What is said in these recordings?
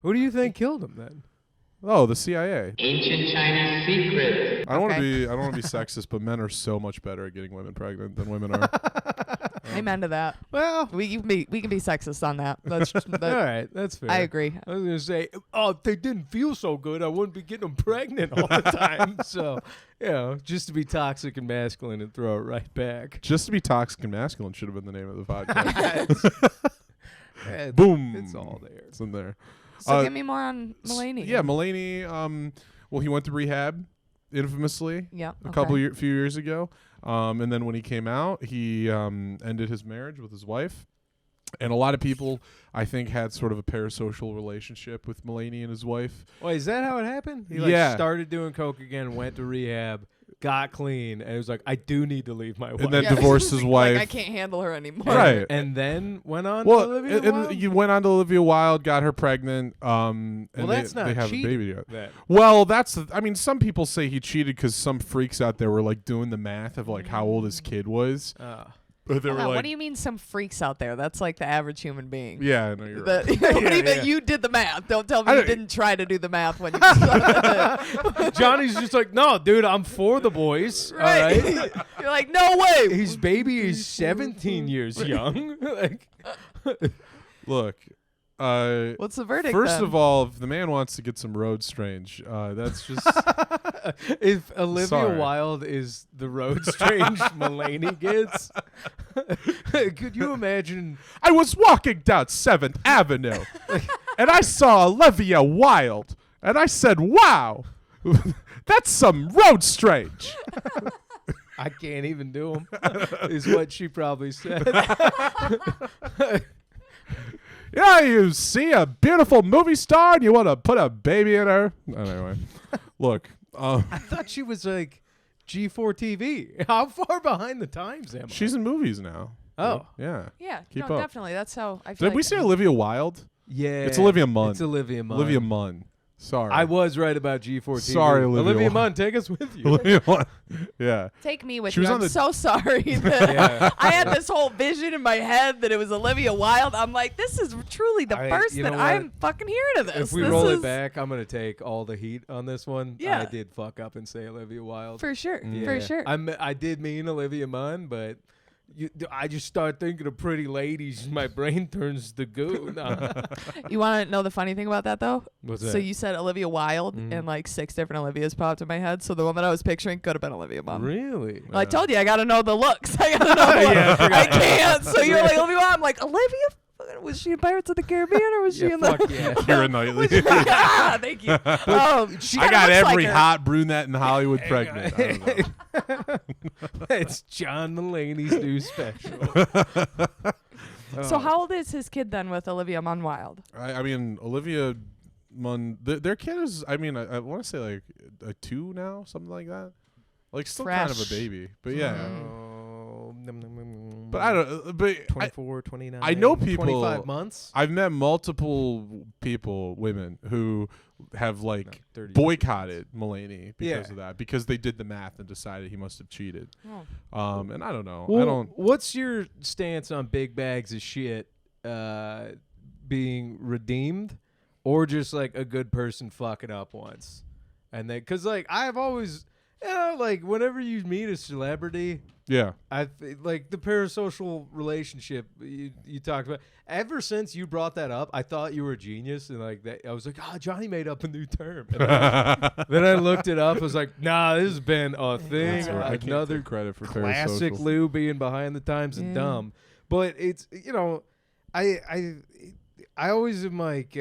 Who do you think killed him then? Oh, the CIA. Ancient Chinese secret. I don't want to be sexist, but men are so much better at getting women pregnant than women are. Amen to that. Well, We can be sexist on that. That's all right, that's fair. I agree. I was gonna say, oh, if they didn't feel so good, I wouldn't be getting them pregnant all the time. So, just to be toxic and masculine and throw it right back. Just to be toxic and masculine should have been the name of the podcast. Boom. It's all there. It's in there. So give me more on Mulaney. Yeah, Mulaney. Well, he went to rehab, infamously. Yeah. Few years ago. And then when he came out, he ended his marriage with his wife. And a lot of people, I think, had sort of a parasocial relationship with Mulaney and his wife. Wait, is that how it happened? He started doing coke again, went to rehab, got clean, and it was like, I do need to leave my wife. And then divorced his wife. Like, I can't handle her anymore. Right. And then went on to Olivia Wilde? You went on to Olivia Wilde, got her pregnant. And that's not they have cheating, a baby together. that. Well, some people say he cheated because some freaks out there were like doing the math of like how old his kid was. But they were like, what do you mean some freaks out there? That's like the average human being. Yeah, I know you're right. What do you mean? You did the math. Don't tell me you didn't try to do the math when you Johnny's just like, no, dude, I'm for the boys. Right. All right? You're like, no way. His baby is 17 years young. Like, Look. What's the verdict? First then? of all, if the man wants to get some road strange, that's just. If Olivia Sorry. Wilde is the road strange Mulaney gets, could you imagine? I was walking down 7th Avenue, and I saw Olivia Wilde, and I said, "Wow, that's some road strange." I can't even do them, is what she probably said. Yeah, you see a beautiful movie star and you want to put a baby in her. Anyway, look. I thought she was like G4 TV. How far behind the times am I? She's in movies now. Oh. Yeah. Yeah, Keep no, up. definitely. That's how I feel. Did we say Olivia Wilde? Yeah. It's Olivia Munn. It's Olivia Munn. Olivia Munn. Sorry. I was right about G4 TV. Sorry, Olivia Munn, take us with you. Olivia Munn. Yeah. Take me with She you. was on I'm the- so sorry that I had this whole vision in my head that it was Olivia Wilde. I'm like, this is truly the first you that know what? I'm fucking hearing of this. If we This roll is- it back, I'm going to take all the heat on this one. Yeah. I did fuck up and say Olivia Wilde. For sure. Yeah. For sure. I did mean Olivia Munn, but I just start thinking of pretty ladies. My brain turns to goo. Nah. You want to know the funny thing about that, though? What's So that? you said Olivia Wilde, and like 6 different Olivias popped in my head. So the one that I was picturing could have been Olivia Munn. Really? Well, I told you, I got to know the looks. I got to know the looks. I can't. So you're like, Olivia Wilde. I'm like, Olivia? Was she in Pirates of the Caribbean or was she in the... Fuck yeah. Keira Knightley. Thank you. She I kinda got looks every like her. hot brunette in Hollywood pregnant. I don't know. It's John Mulaney's new special. So how old is his kid then with Olivia Munn Wilde? I mean, Olivia Munn, their kid is, I mean, I want to say like a 2 now, something like that. Like still kind of a Fresh. baby. But yeah. Oh, But I don't, but 24, 29. I know people. 25 months. I've met multiple people, women, who have like 30. boycotted Mulaney because Yeah. of that, because they did the math and decided he must have cheated. And I don't know. Well, I don't. What's your stance on big bags of shit being redeemed, or just like a good person fucking up once, and then because like I've always, like whenever you meet a celebrity, Yeah. like the parasocial relationship you talked about. Ever since you brought that up, I thought you were a genius, and like that, I was like, Johnny made up a new term. And then I looked it up. I was like, nah, this has been a thing. That's right. I can't Another take credit for classic parasocial. Lou being behind the times and dumb. But it's I always am like,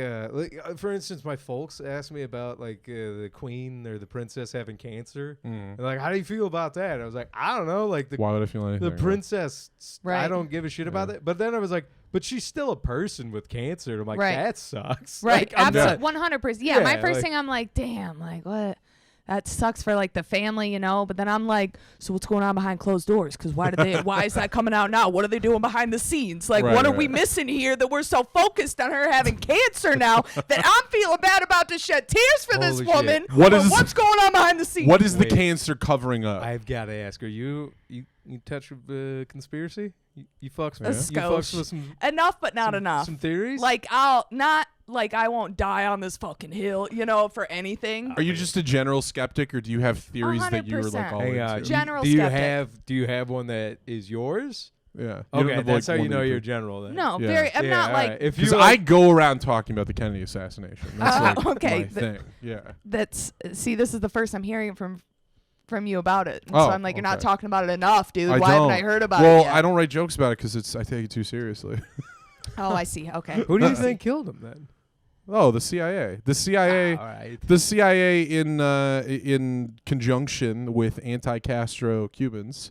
for instance, my folks asked me about like the queen or the princess having cancer. And like, how do you feel about that? I was like, I don't know. Like Why would I feel anything? the princess, Right. I don't give a shit about that. But then I was like, but she's still a person with cancer. And I'm like, Right. that sucks. Right. Like, I'm not- 100%. Yeah, my Yeah, first like- thing, I'm like, damn, like what? That sucks for like the family, you know. But then I'm like, so what's going on behind closed doors? Because why is that coming out now? What are they doing behind the scenes? Like, Right, what are we right. missing here that we're so focused on her having cancer now that I'm feeling bad about to shed tears for this Holy woman? shit. What but is- what's going on behind the scenes? What is the Wait. cancer covering up? I've got to ask, are you touch conspiracy? You fucks A with, you fucks skosh. with some Enough, but not enough. Some theories. Like I'll not like I won't die on this fucking hill, for anything. Are you just a general skeptic, or do you have theories that you were like 100%. all Hang on. into? General do you skeptic. do you have one that is yours? Yeah. You Okay, don't have, that's like, how you one that know you you're do. general. Then. No, Yeah. very. I'm Yeah, not all like right. If Because you I go around talking about the Kennedy assassination. That's like okay, my thing. Yeah. that's. See, this is the first I'm hearing from you about it. And Oh, so I'm like, you're not okay. talking about it enough, dude. I Why haven't I don't. heard about Well, it yet? I don't write jokes about it because I take it too seriously. Oh, I see. Okay. Who do you think killed him then? Oh, the CIA. The CIA. All right. The CIA, in conjunction with anti-Castro Cubans,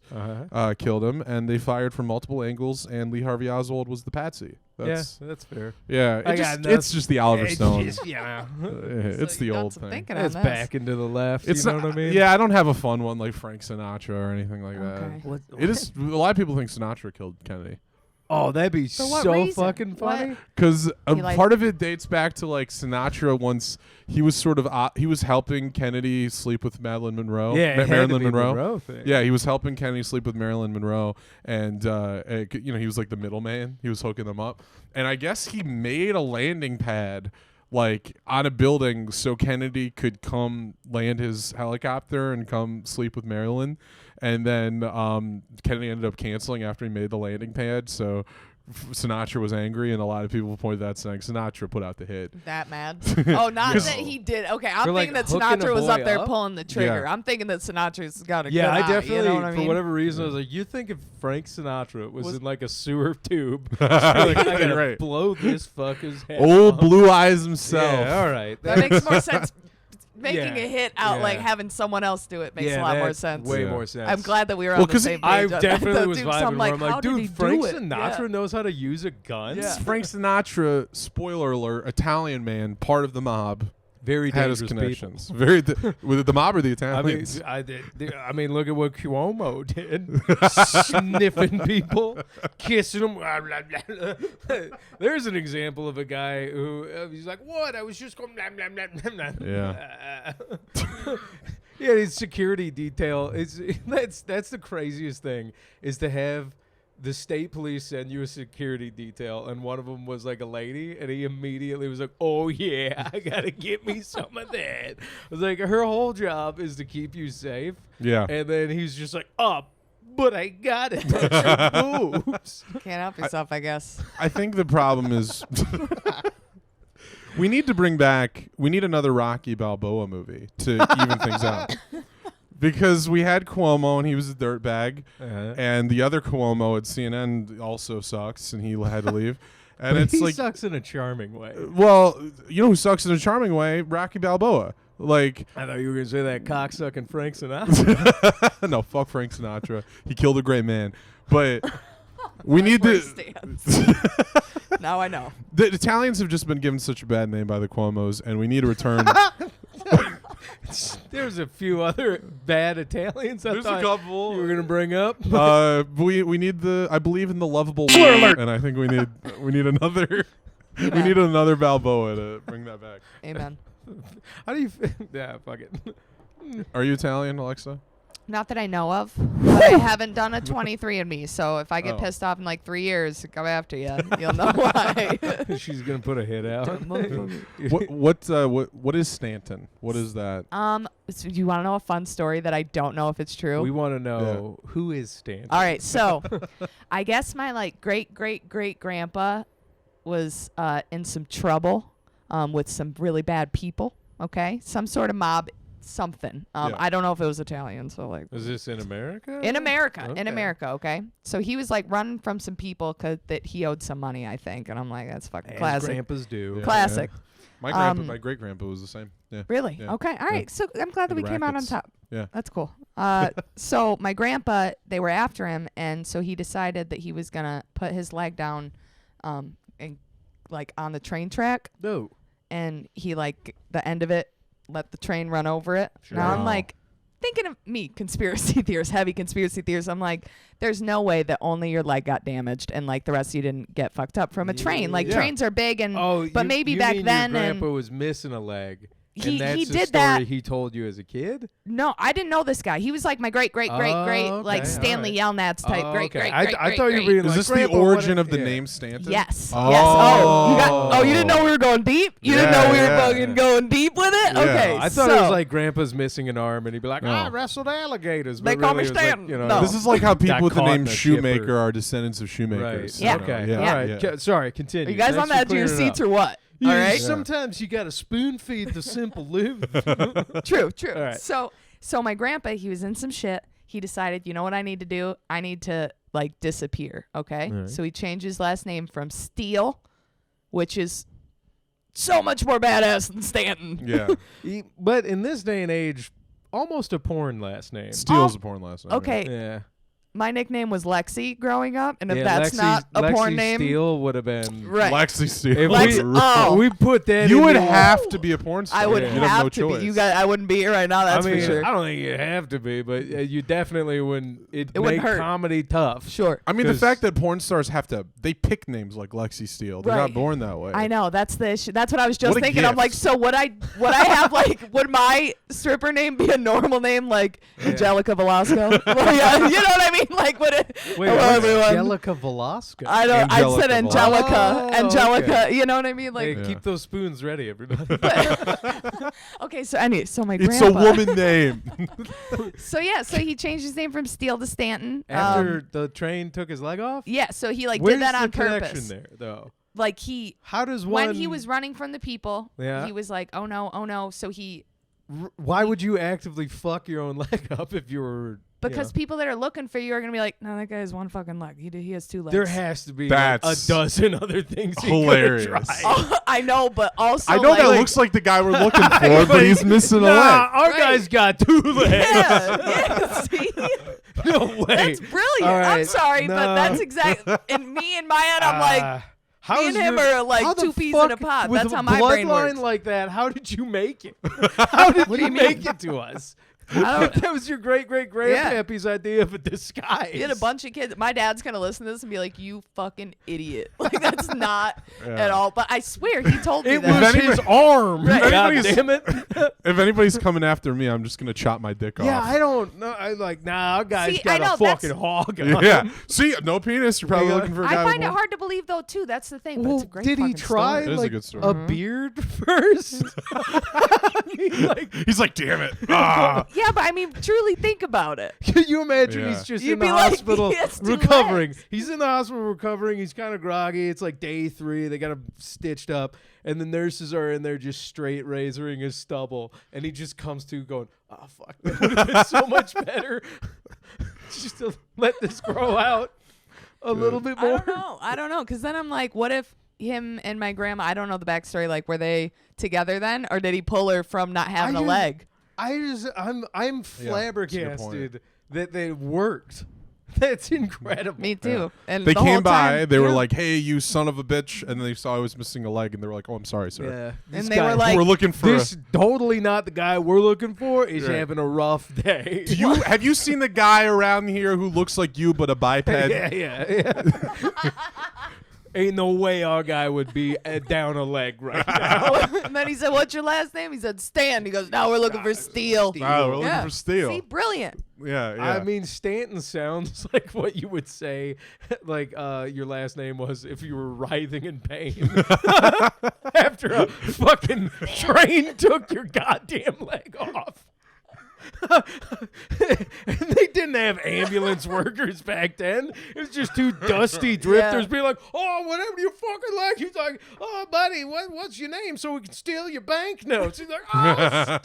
killed him, and they fired from multiple angles. And Lee Harvey Oswald was the patsy. That's, that's fair. yeah. I It got just, nothing. it's just the Oliver Stone. It's It's So you the done old some thing. thinking on It's this. back into the left. It's you know not. what I mean? Yeah, I don't have a fun one like Frank Sinatra or anything like Okay. that. It is. A lot of people think Sinatra killed Kennedy. Oh, that'd be For what so reason? fucking funny. What? Because He like- part of it dates back to like Sinatra once he was sort of he was helping Kennedy sleep with Marilyn Monroe. Yeah, it had to Marilyn be Monroe. thing. Yeah, he was helping Kennedy sleep with Marilyn Monroe, and he was like the middleman. He was hooking them up, and I guess he made a landing pad like on a building so Kennedy could come land his helicopter and come sleep with Marilyn, and then Kennedy ended up canceling after he made the landing pad. So Sinatra was angry, and a lot of people pointed that saying Sinatra put out the hit. That mad? Oh, not that he did. Okay, I'm For, like, thinking that hooking a Sinatra was boy up there up? pulling the trigger. Yeah. I'm thinking that Sinatra's got a Yeah, good I eye, definitely, you know what I mean? for whatever reason, I was like, you think if Frank Sinatra was Was- in like a sewer tube, like, I gotta Right. blow this fucker's head Old off. Blue Eyes himself. Yeah, all right. That makes more sense. Making Yeah, a hit out like yeah. having someone else do it makes Yeah, a lot more that's sense. Way Yeah. more sense. I'm glad that we were Well, on the 'cause same page. I on that, definitely though, was dude, 'cause vibing. I'm Where I'm how like, did he dude, do Frank it? Sinatra Yeah. knows how to use a gun. Yeah. Frank Sinatra, spoiler alert, Italian man, part of the mob, Very had his dangerous connections. people. Very with the mob or the I mean, Italians. I mean, look at what Cuomo did. Sniffing people, kissing them. There's an example of a guy who he's like, "What? I was just going." Blah, blah, blah, blah, blah. Yeah. Yeah, his security detail. That's the craziest thing is to have the state police send you a security detail, and one of them was like a lady, and he immediately was like, "Oh yeah, I gotta get me some of that." I was like, her whole job is to keep you safe, Yeah. and then he's just like, but I gotta touch your boobs." Can't help yourself, I guess. I think the problem is we need to bring back. We need another Rocky Balboa movie to even things out. Because we had Cuomo and he was a dirtbag, and the other Cuomo at CNN also sucks, and he had to leave. And But it's he like, sucks in a charming way. well, you know who sucks in a charming way? Rocky Balboa. Like, I thought you were gonna say that cocksucking Frank Sinatra. no, fuck Frank Sinatra. He killed a great man. But we That's need where he to. stands. Now I know. The Italians have just been given such a bad name by the Cuomos, and we need to return. There's a few other bad Italians I There's a thought couple. you were gonna bring up. We need the. I believe in the lovable woman, and I think we need another. We need another Balboa to bring that back. Amen. How do you? Yeah, fuck it. Are you Italian, Alexa? Not that I know of, but I haven't done a 23andMe. So if I get Oh. pissed off in like 3 years, go after you. You'll know why. She's gonna put a hit out. What is Stanton? What is that? So you want to know a fun story that I don't know if it's true? We want to know who is Stanton. All right, so I guess my like great grandpa was in some trouble with some really bad people. Okay, some sort of mob, something. Yeah. I don't know if it was Italian. So like Is this in America? in America, Okay. in America. Okay, so he was like running from some people that he owed some money, I think, and I'm like, that's fucking As classic. grandpas do. Yeah. Classic. My great grandpa was the same. Yeah. Really? Yeah. Okay. All right. So I'm glad that The we came out on rackets. top. Yeah. That's cool. So my grandpa, they were after him, and so he decided that he was gonna put his leg down, and like on the train track, No. and he like the end of it, let the train run over it. Sure. Now I'm Wow. like thinking of me, conspiracy theories, heavy conspiracy theories. I'm like, there's no way that only your leg got damaged and like the rest of you didn't get fucked up from a train. Like Yeah. trains are big and Oh, but you- maybe you back mean then your and grandpa was missing a leg, And that's he the did story that. he told you as a kid? No, I didn't know this guy. He was like my great okay, like Stanley all Yelnats type. okay. I thought you were being Is like, this the Grandpa, origin what of the yeah. name Stanton? Yes. Oh. Yes. Oh, you didn't know we were going deep? You didn't know we were fucking going deep with it? Yeah. Okay. I thought it was like Grandpa's missing an arm, and he'd be like, No. I wrestled alligators. They but call really me it was like, Stanton. you know, No. This is like how people with the caught name in a Shoemaker chipper. are descendants of Shoemakers. Right. Yeah. You know, Okay. All right. yeah. Sorry, continue. Are you guys Thanks on for the edge of your clearing it seats up. or what? All right. Sometimes you got to spoon feed the simple live. True. All right. So my grandpa, he was in some shit. He decided, you know what I need to do? I need to like disappear. Okay. All right. So he changed his last name from Steele, which is so much more badass than Stanton. Yeah. But in this day and age, almost a porn last name. Steele's a porn last name. Okay. Yeah. My nickname was Lexi growing up, and if Yeah, that's not a Lexi porn name, Steele would have been. right? Lexi Steele. If Lex- oh. we put that. You in would there- have to be a porn star. I would Yeah. You'd have no to choice. be. You guys, I wouldn't be here right now. That's I mean, for sure. I don't think you have to be, but you definitely wouldn't. It It wouldn't make hurt. comedy tough. Sure. I mean, the 'Cause- fact that porn stars they pick names like Lexi Steele. They're Right. not born that way. I know that's the issue. That's what I was just What a thinking. I'm like, gift. so would I have like would my stripper name be a normal name like Angelica Velasco? Well, yeah, you know what I mean? Like, would it? Wait, hello, what's everyone. Angelica Velasco? I don't. I said Angelica. Oh, Angelica. okay. You know what I mean? Like, Hey, keep those spoons ready, everybody. okay. So anyway, so my It's grandpa. a woman name. So yeah, so he changed his name from Steele to Stanton. After the train took his leg off. Yeah, so he like Where's did that on the connection purpose. there, though? Like he How does one? when he was running from the people, Yeah. he was like, oh no. So he Why would you actively fuck your own leg up if you were? because people that are looking for you are gonna be like, no, that guy has one fucking leg. He has two legs. there has to be like, a That's dozen other things. he could've hilarious. tried. Oh, I know, but also I know like, that looks like the guy we're looking for, but he's missing a leg. Our Right. guy's got two legs. yeah, see? No way. That's brilliant. All I'm right. sorry, No. but that's exactly. And me in my head, I'm like, how me and him are like two peas in a pod. With That's a how my brain bloodline works. like that, how did you make it? How did What do you you mean? make it to us? I don't- That was your great grandpappy's idea of a disguise. He had a bunch of kids. My dad's gonna listen to this and be like, "You fucking idiot!" Like that's not at all. But I swear he told me It that. was his arm. Right. God Anybody's- damn it. If anybody's coming after me, I'm just gonna chop my dick Yeah, off. I don't know. I like, nah, our guy's See, I got know, a that's- fucking hog on Yeah. him. See, no penis. You're probably Yeah. looking for a guy I with find it one. hard to believe though too. That's the thing. But Well, it's a great did he fucking try It is a like good story. a beard first? I mean, like, He's like, damn it. Ah. story. Yeah, but I mean, truly think about it. can you imagine Yeah. he's just You'd in the be like, hospital he has two recovering? legs. He's in the hospital recovering. He's kind of groggy. It's like day 3. They got him stitched up, and the nurses are in there just straight razoring his stubble, and he just comes to going, "Oh fuck, that would have been so much better just to let this grow out a little bit more." I don't know. Because then I'm like, what if him and my grandma? I don't know the backstory. Like, were they together then, or did he pull her from not having a just- leg? I'm flabbergasted that they worked. That's incredible. Me too. And They the whole came by. time- They were yeah. like, "Hey, you son of a bitch!" And they saw I was missing a leg, and they were like, "Oh, I'm sorry, sir. Yeah. And This they guy- were like, We're looking for." this totally not the guy we're looking for. Is Right. having a rough day. Do you have you seen the guy around here who looks like you but a biped? yeah. Ain't no way our guy would be down a leg right now. and then he said, "What's your last name?" He said, "Stan." He goes, "Now we're looking for Steel." Wow, we're looking Yeah. for steel. See, brilliant. Yeah, yeah. I mean, Stanton sounds like what you would say, like your last name was if you were writhing in pain after a fucking train took your goddamn leg off. And they didn't have ambulance workers back then. It was just two dusty drifters Yeah. being like, "Oh, whatever you fucking like." He's like, "Oh, buddy, what's your name so we can steal your banknotes?" He's like, "Oh,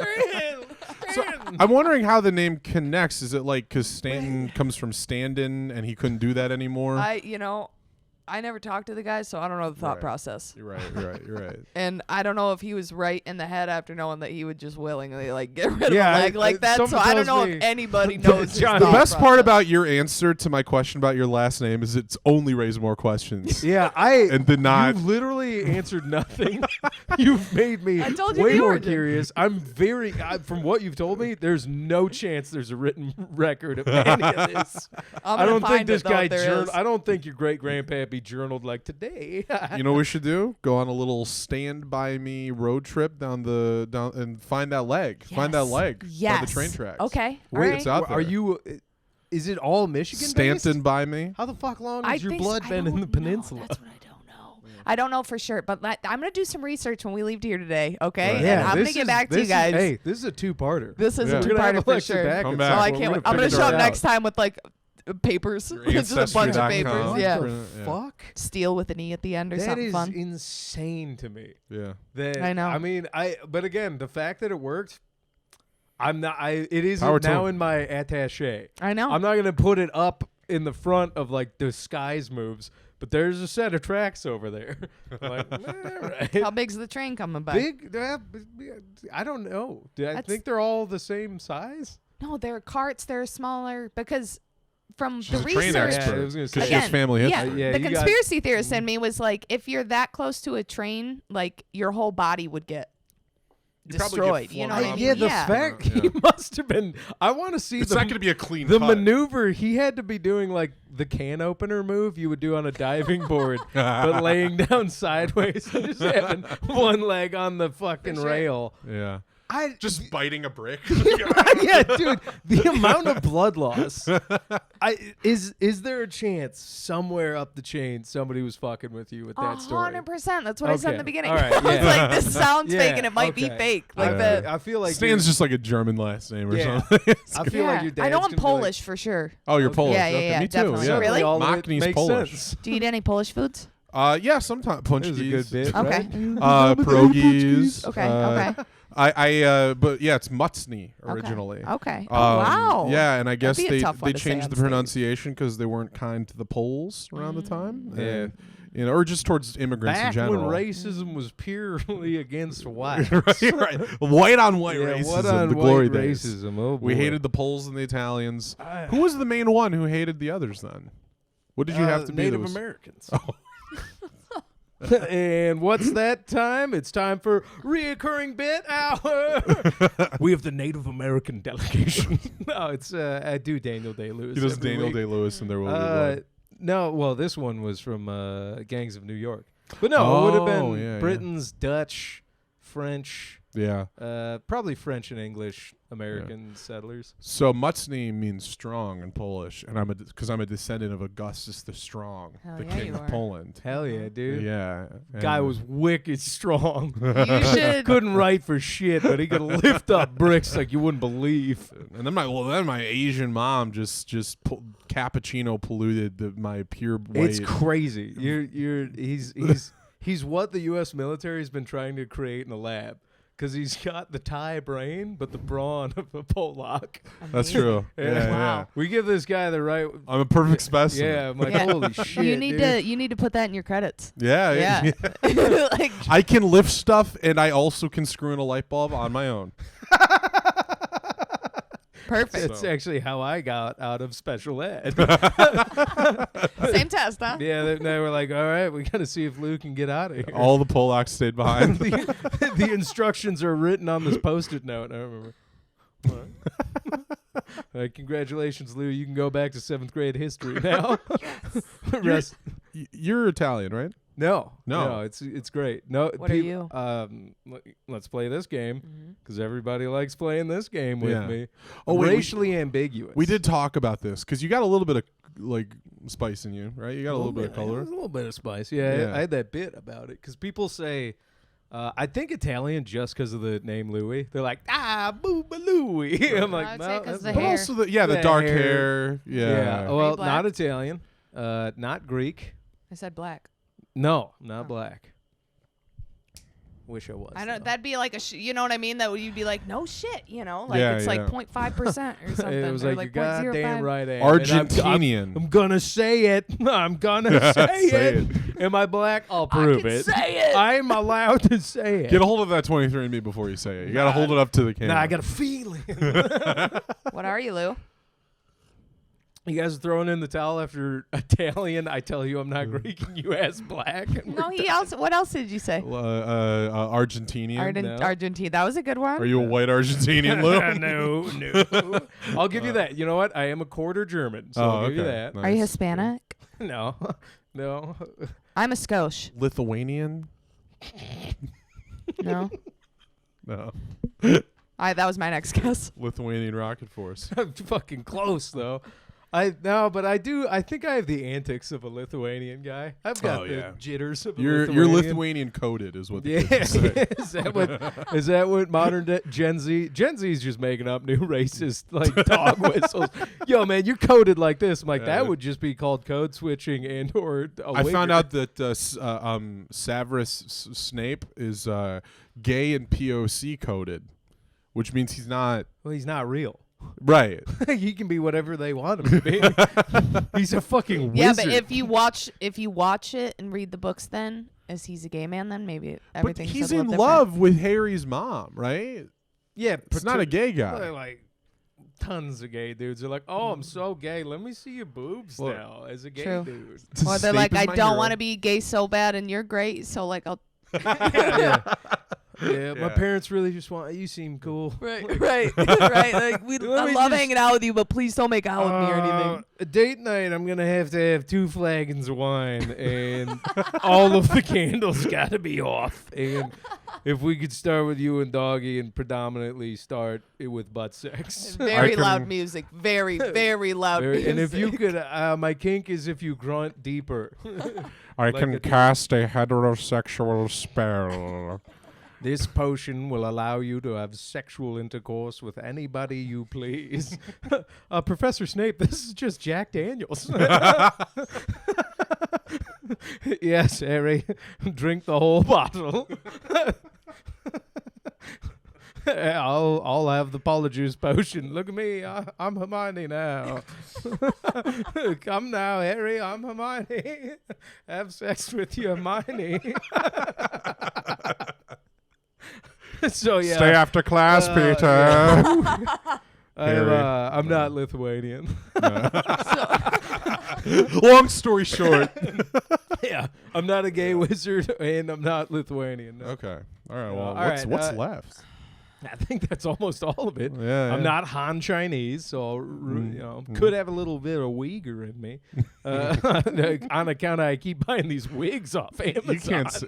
Stan. I'm wondering how the name connects. Is it like because Stanton comes from stand-in and he couldn't do that anymore? I never talked to the guy, so I don't know the thought Right. process. You're right. You're right. And I don't know if he was right in the head after knowing that he would just willingly like get rid Yeah, of a leg like that. So something I don't tells know me- if anybody knows. his John, The thought best part process. about your answer to my question about your last name is it's only raised more questions. Yeah, And did not- You literally answered nothing. You've made me I told you way the more origin. curious. I'm very, from what you've told me, there's no chance there's a written record of any of this. I'm I gonna don't think find this it, though, guy if there is. I don't think your great grandpappy be journaled like today. You know what we should do? Go on a little Stand By Me road trip down and find that leg. Find that Yes. leg by Yes. the train tracks. Okay. Wait, all it's right. out there. Are you? Is it all Michigan Stanton based? by me. How the fuck long I has your think blood I been in don't the know. peninsula? That's what I don't know. I don't know for sure, but I'm gonna do some research when we leave here today. Okay, Right. and I'm gonna get back to you guys. Hey, this is a two-parter. This is Yeah. a We're We're gonna have two-parter for Alexa sure. back Come at back. some So I point. can't. We're I'm gonna figure show up it next out. time with like papers, just a bunch of papers. Ancestry.com. Yeah, What the Yeah. fuck? steel with an e at the end or That something is fun. insane to me. Yeah. That I know. I mean, but again, the fact that it worked, I'm not. It is Power to now 'em. in my attaché. I know. I'm not gonna put it up in the front of like the skies moves, but there's a set of tracks over there. I'm like, all right. How big's the train coming by? Big? I don't know. I That's- think they're all the same size. No, they're carts. They're smaller because from She's the a train research. Yeah, I expert was gonna because say. she has Again, family yeah, history. Yeah, the you got- conspiracy theorist in me was like, if you're that close to a train, like your whole body would get You probably get destroyed. You know flung what I off. mean? Yeah, the Yeah. fact Yeah. he must have been. I want to see It's the not going to be a clean the cut. maneuver he had to be doing, like the can opener move you would do on a diving board, but laying down sideways and just having one leg on the fucking sure. rail. Yeah. I Just biting a brick. yeah, dude, the amount of blood loss. Is there a chance somewhere up the chain somebody was fucking with you with that story? 100%. That's what I said in Okay. the beginning. All right, I was yeah. like, this sounds Yeah, fake and it might be okay. fake. Like Yeah. the I feel like Stan's just like a German last name or Yeah. something. I feel like your dad's I know I'm gonna be like, Polish for sure. Oh, you're Okay. Polish. Yeah, yeah, Okay, yeah, me too. definitely. Yeah. Really? all of it Machny's makes Polish. sense. Do you eat any Polish foods? Yeah, sometimes punch It was a good bit. Okay. right? pierogies. Okay, okay. But yeah, it's Mutsny originally. Okay. Oh, wow. Yeah, and I guess be a tough one they to say changed on the stage. pronunciation because they weren't kind to the Poles around the time. Yeah. And, you know, or just towards immigrants in Back when general. racism was purely against white. right. White on white Yeah, racism. what on the white glory days. racism? Oh, We boy. hated the Poles and the Italians. Who was the main one who hated the others then? What did you have to be? Native that was- Americans. And what's that time? It's time for reoccurring bit hour. We have the Native American delegation. No, it's I do Daniel Day-Lewis. He does every Daniel week. Day-Lewis and There Will Be Blood. No, well, this one was from Gangs of New York. But no, it would have Oh, been yeah, yeah. Britons, Dutch, French, Yeah. probably French and English American settlers. So Mutsny means strong in Polish, and because I'm a descendant of Augustus the Strong, Hell the yeah, king you of are. Poland. Hell yeah, dude. Yeah. Guy and- was wicked strong. You should. Couldn't write for shit, but he could lift up bricks like you wouldn't believe. And then my Asian mom just cappuccino polluted my pure white. It's crazy. He's what the U.S. military has been trying to create in a lab. Because he's got the Thai brain, but the brawn of a Polak. That's Amazing. true. Yeah, Wow. yeah. We give this guy the right. I'm a perfect specimen. Yeah, I'm like, Yeah. holy shit. You need dude. to put that in your credits. Yeah. Yeah. Like I can lift stuff, and I also can screw in a light bulb on my own. perfect. It's actually how I got out of special ed. Same test, huh? Yeah, they were like, all right, we got to see if Lou can get out of here. All the Polacks stayed behind. the instructions are written on this Post-it note. I remember. All right, congratulations, Lou. You can go back to 7th grade history now. Rest. You're Italian, right? No, No. it's great. No, What are you? Let's play this game Mhm. because everybody likes playing this game with Yeah. me. Oh, wait, Racially ambiguous. We did talk about this because you got a little bit of like spice in you, right? You got a little bit of color. A little bit of spice. Yeah, Yeah. I had that bit about it because people say, I think Italian just because of the name Louis. They're like, booba Louis. I'm like, I'd say no, 'cause that's the not- But hair. also the The dark hair. hair. Yeah. Well, you black? not Italian, not Greek. I said black. No, not Oh. black. Wish I was. I don't. though. That'd be like you know what I mean? That you'd be like, no shit, you know, like Yeah, it's yeah. like 0.5% or something. It was or like, you're goddamn 0.05. right. I am. And I'm- Argentinian. I'm gonna say it. I'm gonna say, Say it. Am I black? I'll I prove can it. say it. I'm allowed to say it. Get a hold of that 23andMe before you say it. You got to hold it up to the camera. Nah, I got a feeling. What are you, Lou? You guys are throwing in the towel after Italian. I tell you I'm not Greek, and you ask black. And No, he also. What else did you say? Argentinian. No. Argentina. That was a good one. Are you a white Argentinian, Lou? no. I'll give you that. You know what? I am a quarter German, so I'll give you okay. that. Nice. Are you Hispanic? No, No. I'm a Skosh. Lithuanian? No. No. That was my next guess. Lithuanian rocket force. I'm fucking close though. But I think I have the antics of a Lithuanian guy. I've got the jitters of a You're Lithuanian. Lithuanian coded, is what. Yeah, Say. is that what modern Gen Z? Gen Z is just making up new racist like dog whistles. Yo, man, you're coded like this. I'm like, that would just be called code switching and or. I found out that Severus Snape is gay and POC coded, which means he's not. Well, he's not real. Right. He can be whatever they want him to be. He's a fucking wizard. Yeah, but if you watch it and read the books, then as he's a gay man, then maybe everything's But he's a in little love with Harry's mom, right? Yeah, It's not a gay guy. Like tons of gay dudes are like, "Oh, I'm so gay. Let me see your boobs now." As a gay True. dude, different. Or they're Snape like, is I my don't hero. want to be gay so bad, and you're great, so like I'll. Yeah, my parents really just want. You seem cool. Right. Like I love hanging out with you, but please don't make out with me or anything. A date night, I'm gonna have to have 2 flagons of wine, and all of the candles gotta be off. And if we could start with you and Doggy, and predominantly start it with butt sex. Very loud music. Very, very loud music. And if you could, my kink is if you grunt deeper. I Like can a- cast a heterosexual spell. This potion will allow you to have sexual intercourse with anybody you please. Professor Snape, this is just Jack Daniels. Yes, Harry. Drink the whole bottle. I'll have the polyjuice potion. Look at me. I'm Hermione now. Come now, Harry. I'm Hermione. Have sex with you, Hermione. So yeah. Stay after class, Peter. Yeah. Harry. I'm not Lithuanian. Long story short. Yeah, I'm not a gay wizard, and I'm not Lithuanian. No. Okay. All right. Well, All right, what's left? I think that's almost all of it. Yeah. I'm not Han Chinese, so could have a little bit of Uyghur in me. On account of I keep buying these wigs off Amazon. You can't.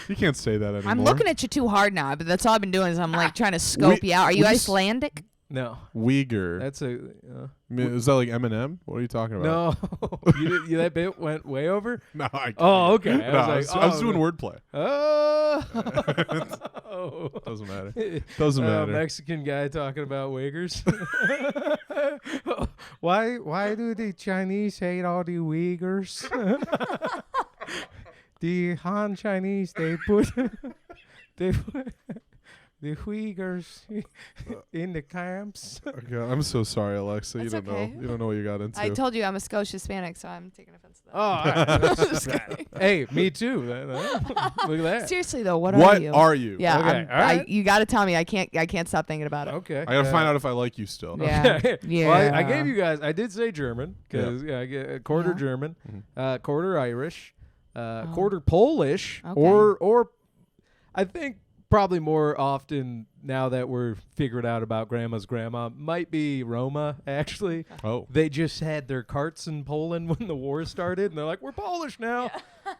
You can't say that anymore. I'm looking at you too hard now, but that's all I've been doing is I'm like trying to scope you out. Are you Icelandic? No, Uyghur. that's a. I mean, is that like Eminem? What are you talking about? No, that bit went way over. No. I can't. Oh, okay. No, I was doing wordplay. Oh. Doesn't matter. Doesn't matter. Mexican guy talking about Uyghurs. Why do the Chinese hate all the Uyghurs? The Han Chinese they put the Uyghurs in the camps. Okay, I'm so sorry, Alexa. That's You don't okay. know. You don't know what you got into. I told you I'm a Scotia Hispanic, so I'm taking offense to that. Oh, all right. Just kidding. Hey, me too. Look at that. Seriously though, what What are you? are you? Yeah, Okay, all right. you got to tell me. I can't stop thinking about it. Okay. I gotta find out if I like you still. Yeah. Okay. Yeah. Well, I gave you guys. I did say German because I get a quarter Yeah. German, quarter Irish, Oh. quarter Polish, Okay. or I think probably more often now that we're figured out about Grandma's grandma might be Roma. Actually, Oh. they just had their carts in Poland when the war started, and they're like, "We're Polish now."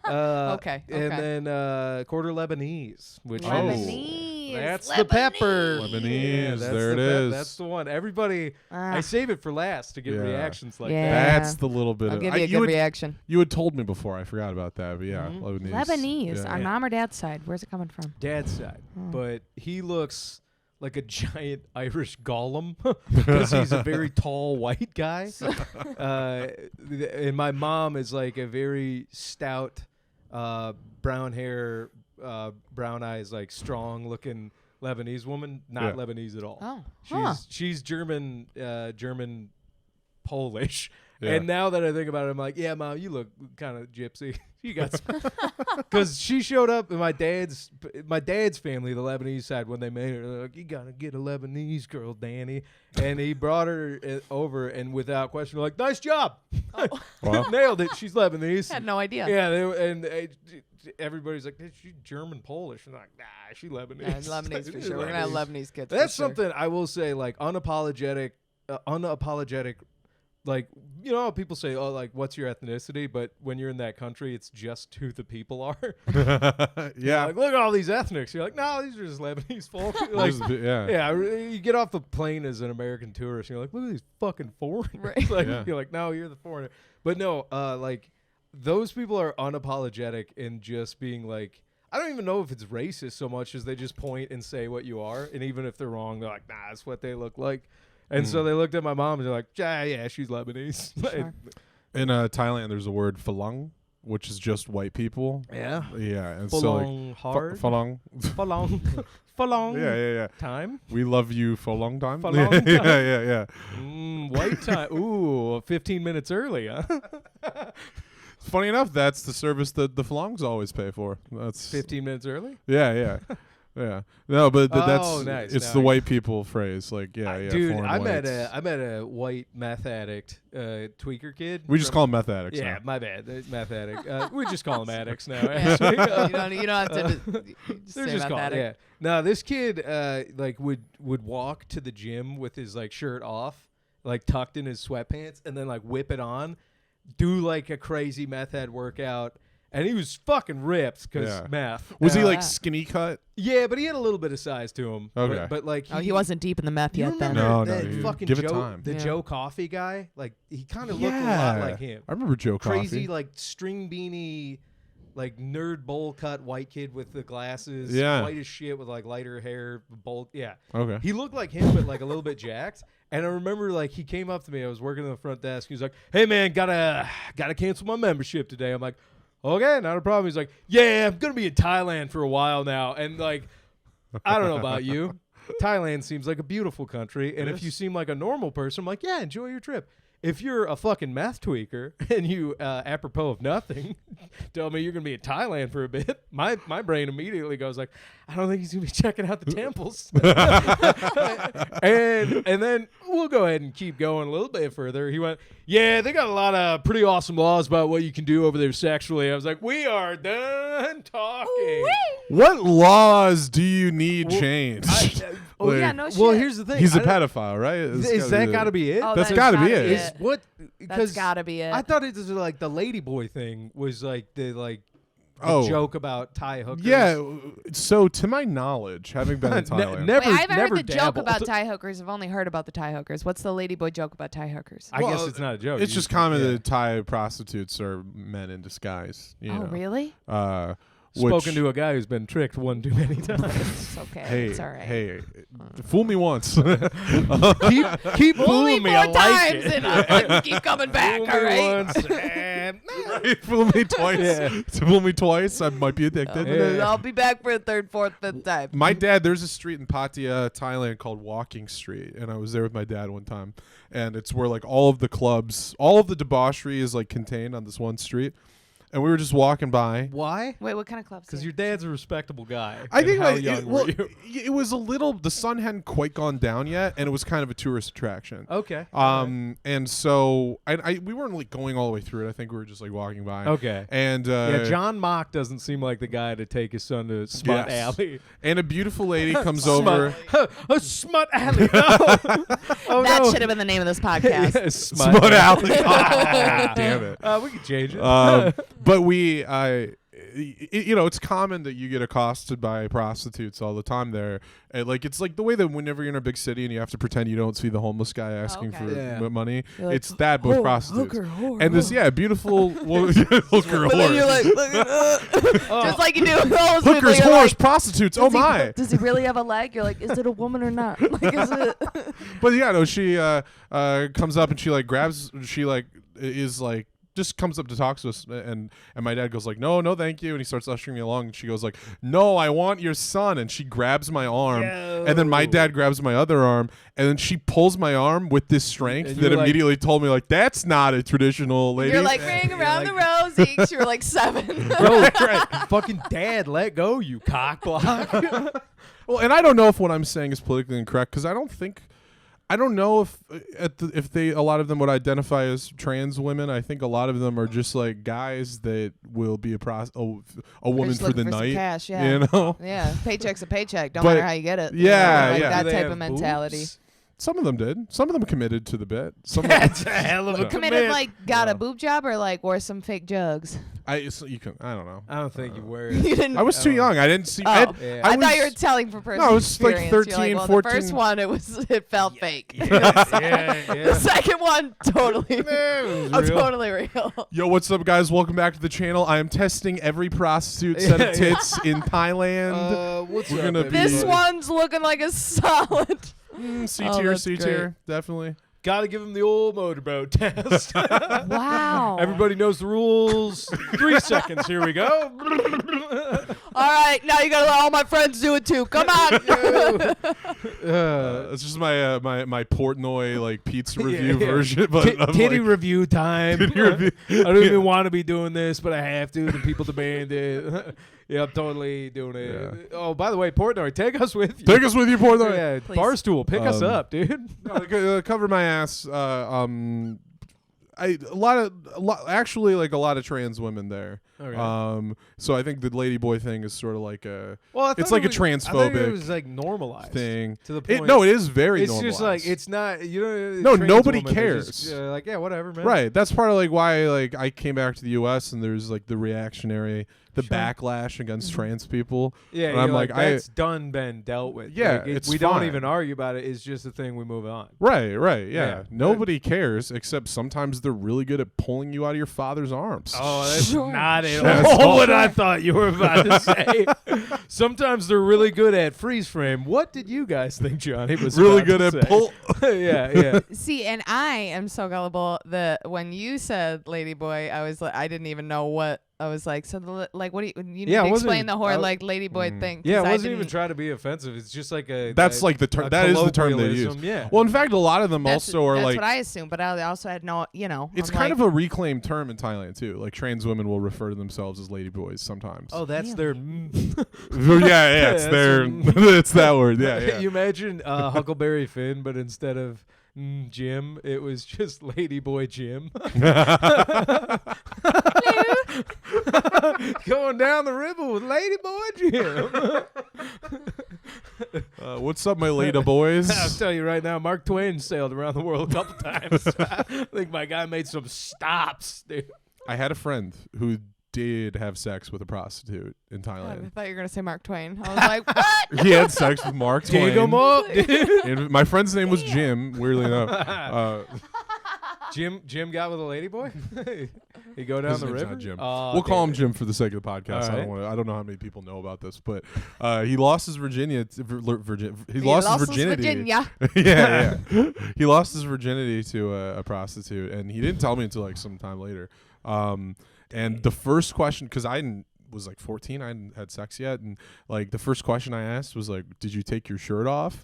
Okay. And then quarter Lebanese, which is Lebanese. that's the pepper. Lebanese, Yeah, that's there the it is. That's the one. Everybody, I save it for last to get Yeah. reactions like Yeah. that. That's the little bit I'll of. give you a good reaction. You had told me before. I forgot about that. But yeah, Lebanese. Lebanese. Yeah. On mom or dad's side, where's it coming from? Dad's side, but he looks like a giant Irish golem because he's a very tall white guy. And my mom is like a very stout, brown hair, brown eyes, like strong looking Lebanese woman. Not Yeah. Lebanese at all. Oh. She's German, German Polish. Yeah. And now that I think about it, I'm like, yeah, Mom, you look kind of gypsy. You got because she showed up in my dad's family, the Lebanese side, when they made her. They're like, you gotta get a Lebanese girl, Danny. And he brought her over, and without question, they're like, nice job, Wow. nailed it. She's Lebanese. I had no idea. Yeah, everybody's like, she's German Polish. And I'm like, nah, she's Lebanese. Yeah, Lebanese for sure. We're gonna have Lebanese kids. That's for sure. something I will say, like unapologetic, like, you know, how people say, oh, like, what's your ethnicity? But when you're in that country, it's just who the people are. Yeah. Like, look at all these ethnics. You're like, no, these are just Lebanese folk. Like, yeah, you get off the plane as an American tourist, and you're like, look at these fucking foreigners. Right. Like, Yeah. you're like, no, you're the foreigner. But no, like, those people are unapologetic in just being like, I don't even know if it's racist so much as they just point and say what you are. And even if they're wrong, they're like, nah, that's what they look like. And so they looked at my mom and they're like, yeah, she's Lebanese. Sure. In Thailand, there's a word phalong, which is just white people. Yeah. Yeah. And Phalong hard. Phalong. Phalong. Phalong. Yeah. Time. We love you for a long time. Phalong Yeah. White time. Ooh, 15 minutes early, huh? Funny enough, that's the service that the Phalongs always pay for. That's 15 minutes early? Yeah. No, but that's Oh, nice. it's Now the I- white people phrase. Like, yeah. Dude, foreign I met whites. a white meth addict, tweaker kid. We just call them meth addicts. Yeah, now. my bad. Meth addict. We just call them addicts now. Yeah. Actually. You don't have to. Just They're say just about called. that. Yeah. No, this kid like would walk to the gym with his like shirt off, like tucked in his sweatpants, and then like whip it on, do like a crazy meth head workout. And he was fucking ripped because Yeah. meth. Was he like Yeah. skinny cut? Yeah, but he had a little bit of size to him. Okay. But like Oh, he wasn't deep in the meth You yet then. remember No, that he- fucking give it Joe, time. the Yeah. Joe Coffey guy? Like he kind of looked a lot like him. I remember Joe Crazy Coffey. like string beanie, like nerd bowl cut white kid with the glasses. Yeah. White as shit with like lighter hair. Bowl. Yeah. Okay. He looked like him, but like a little bit jacked. And I remember like he came up to me. I was working on the front desk. He was like, "Hey man, gotta cancel my membership today." I'm like, "Okay, not a problem." He's like, "Yeah, I'm gonna be in Thailand for a while now." And like, I don't know about you, Thailand seems like a beautiful country. And if you seem like a normal person, I'm like, "Yeah, enjoy your trip." If you're a fucking meth tweaker and you, apropos of nothing, tell me you're going to be in Thailand for a bit, my brain immediately goes like, I don't think he's going to be checking out the temples. and then we'll go ahead and keep going a little bit further. He went, yeah, they got a lot of pretty awesome laws about what you can do over there sexually. I was like, we are done talking. What laws do you need changed? Oh yeah, Like, no shit. Well, here's the thing. He's a I don't- pedophile, right? Is that got to be it? Oh, That's gotta be it. Is what? That's Because gotta be it. I thought it was like the ladyboy thing was like the Oh. joke about Thai hookers. Yeah. So, to my knowledge, having been in Thailand, never, Wait, I haven't never heard the joke dabbled. about Thai hookers. I've only heard about the Thai hookers. What's the ladyboy joke about Thai hookers? I guess Well, it's not a joke. it's You just common that Thai prostitutes are men in disguise. You know? Really? spoken to a guy who's been tricked one too many times. It's okay. Hey, it's all right. hey, fool me once. keep Fool fooling me me. I more like times it. and I can keep coming back. Fool All me right. once and- Right? Fool me twice. Yeah. Fool me twice. I might be addicted. Yeah. I'll be back for a third, fourth, fifth time. My dad, there's a street in Pattaya, Thailand called Walking Street, and I was there with my dad one time, and it's where like all of the clubs, all of the debauchery is like contained on this one street, and we were just walking by. Why? Wait, what kind of clubs? Because here? your dad's a respectable guy. I And think how like, young well, were you? it was a little. The sun hadn't quite gone down yet, and it was kind of a tourist attraction. Okay. And so we weren't like going all the way through it. I think we were just like walking by. Okay. And Yeah, John Mock doesn't seem like the guy to take his son to Smut Yes. Alley. and a beautiful lady comes over. A Smut Alley. Oh, that no. should have been the name of this podcast. Yeah, Smut Alley. Oh, damn it. We can change it. But you know, it's common that you get accosted by prostitutes all the time there. And like it's like the way that whenever you're in a big city and you have to pretend you don't see the homeless guy asking okay. for Yeah. money. You're like, It's that with prostitutes. hooker, whore, and this, yeah, beautiful hooker, But then you're whore. like, look at just like you do with all those people, Hookers, you're whores, like, prostitutes. Oh does he- my! Does he really have a leg? You're like, is it a woman or not? Like, is it? But yeah, no, she comes up and she like grabs. She like is like just comes up to talk to us, and my dad goes like, no, thank you, and he starts ushering me along, and she goes like, no, I want your son, and she grabs my arm, and then my dad grabs my other arm, and then she pulls my arm with this strength And that you're like- immediately told me like that's not a traditional lady. You're like, ring around the rosies. You're like 7. Bro, fucking dad, let go, you cock block. well, and I don't know if what I'm saying is politically incorrect because I don't know if a lot of them would identify as trans women. I think a lot of them are just like guys that will be a woman Just for the looking for some night. cash, yeah. You know? Yeah, paycheck's a paycheck. Don't But- matter how you get it. yeah, like yeah. that Do they type have of mentality. boobs? Some of them did. Some of them committed to the bit. Some of That's a hell of a Committed, commit. like, got No. a boob job or, like, wore some fake jugs? I don't know. I don't think you were. You didn't. I was too young. I didn't see. Oh. Yeah. I was, thought you were telling from personal No, it was like experience. 13, You're like, well, 14. The first one, it felt fake. yeah, The yeah. second one, totally. Man, it was Oh, real. totally real. Yo, what's up, guys? Welcome back to the channel. I am testing every prostitute set of tits in Thailand. What's We're up, gonna be- everybody? This one's looking like a solid. C Oh, tier, that's C great. tier, definitely. Gotta give him the old motorboat test. Wow. Everybody knows the rules. 3 seconds. Here we go. All right, now you gotta let all my friends do it too. Come on. It's just my my Portnoy like pizza review yeah. version, but I'm Titty like, review time. Titty review. I don't even want to be doing this, but I have to. The people demand it. Yeah, I'm totally doing it. Oh, by the way, Portnoy, take us with you. Take us with you, Portnoy. Yeah, Please. Barstool, pick us up, dude. Cover my ass. A lot of trans women there. Okay. So I think the ladyboy thing is sort of like a Well, I it's thought like it a was- I thought it transphobic was like normalized thing. to the point. No, it is very It's normalized. just like it's not. You know. No, trans nobody women, they're just, cares. like yeah, whatever, man. Right. That's part of like why like I came back to the U.S. and there's like the reactionary, the Sure. backlash against trans people. Yeah, And I'm you're like, that's done, been dealt with. Yeah, Like, it's we don't fine. even argue about it. It's just a thing. We move on. Right. Yeah. Yeah. Nobody cares except sometimes they're really good at pulling you out of your father's arms. Oh, that's Sure. not at That's all all. what I thought you were about to say. Sometimes they're really good at freeze frame. What did you guys think Johnny was really about good to at say? pull. yeah. See, and I am so gullible that when you said ladyboy, I was like, I didn't even know what. I was like, so like, what do you need Yeah, to it wasn't explain even- the whole I- like ladyboy thing? 'cause Yeah, it I wasn't even didn't- trying to be offensive. It's just like a. That's like the term. a That is the term they use. colloquialism, Yeah. Well, in fact, a lot of them That's, also are that's like. what I assumed, but I also had no, It's kind of a reclaimed term in Thailand too. Like trans women will refer to themselves as ladyboys sometimes. Oh, that's Damn. their. yeah, it's That's their. It's that word. Yeah. You imagine Huckleberry Finn, but instead of Jim, it was just Ladyboy Jim. Going down the river with Ladyboy Jim. What's up, my lady boys? I'll tell you right now, Mark Twain sailed around the world a couple times. I think my guy made some stops, dude. I had a friend who did have sex with a prostitute in God, I Thailand. thought you were gonna say Mark Twain. I was like, what? He had sex with Mark Dig him Twain. up, dude. And my friend's name was Jim. Weirdly enough, Jim got with a ladyboy. He go down his the name's river. not Jim. Oh, we'll call damn him it. Jim for the sake of the podcast. All right. I don't know how many people know about this, but he lost his virginity. He He lost his his virginity. Virginia. yeah. He lost his virginity to a prostitute, and he didn't tell me until like some time later. And the first question, because was like 14, I hadn't had sex yet, and like the first question I asked was like, "Did you take your shirt off?"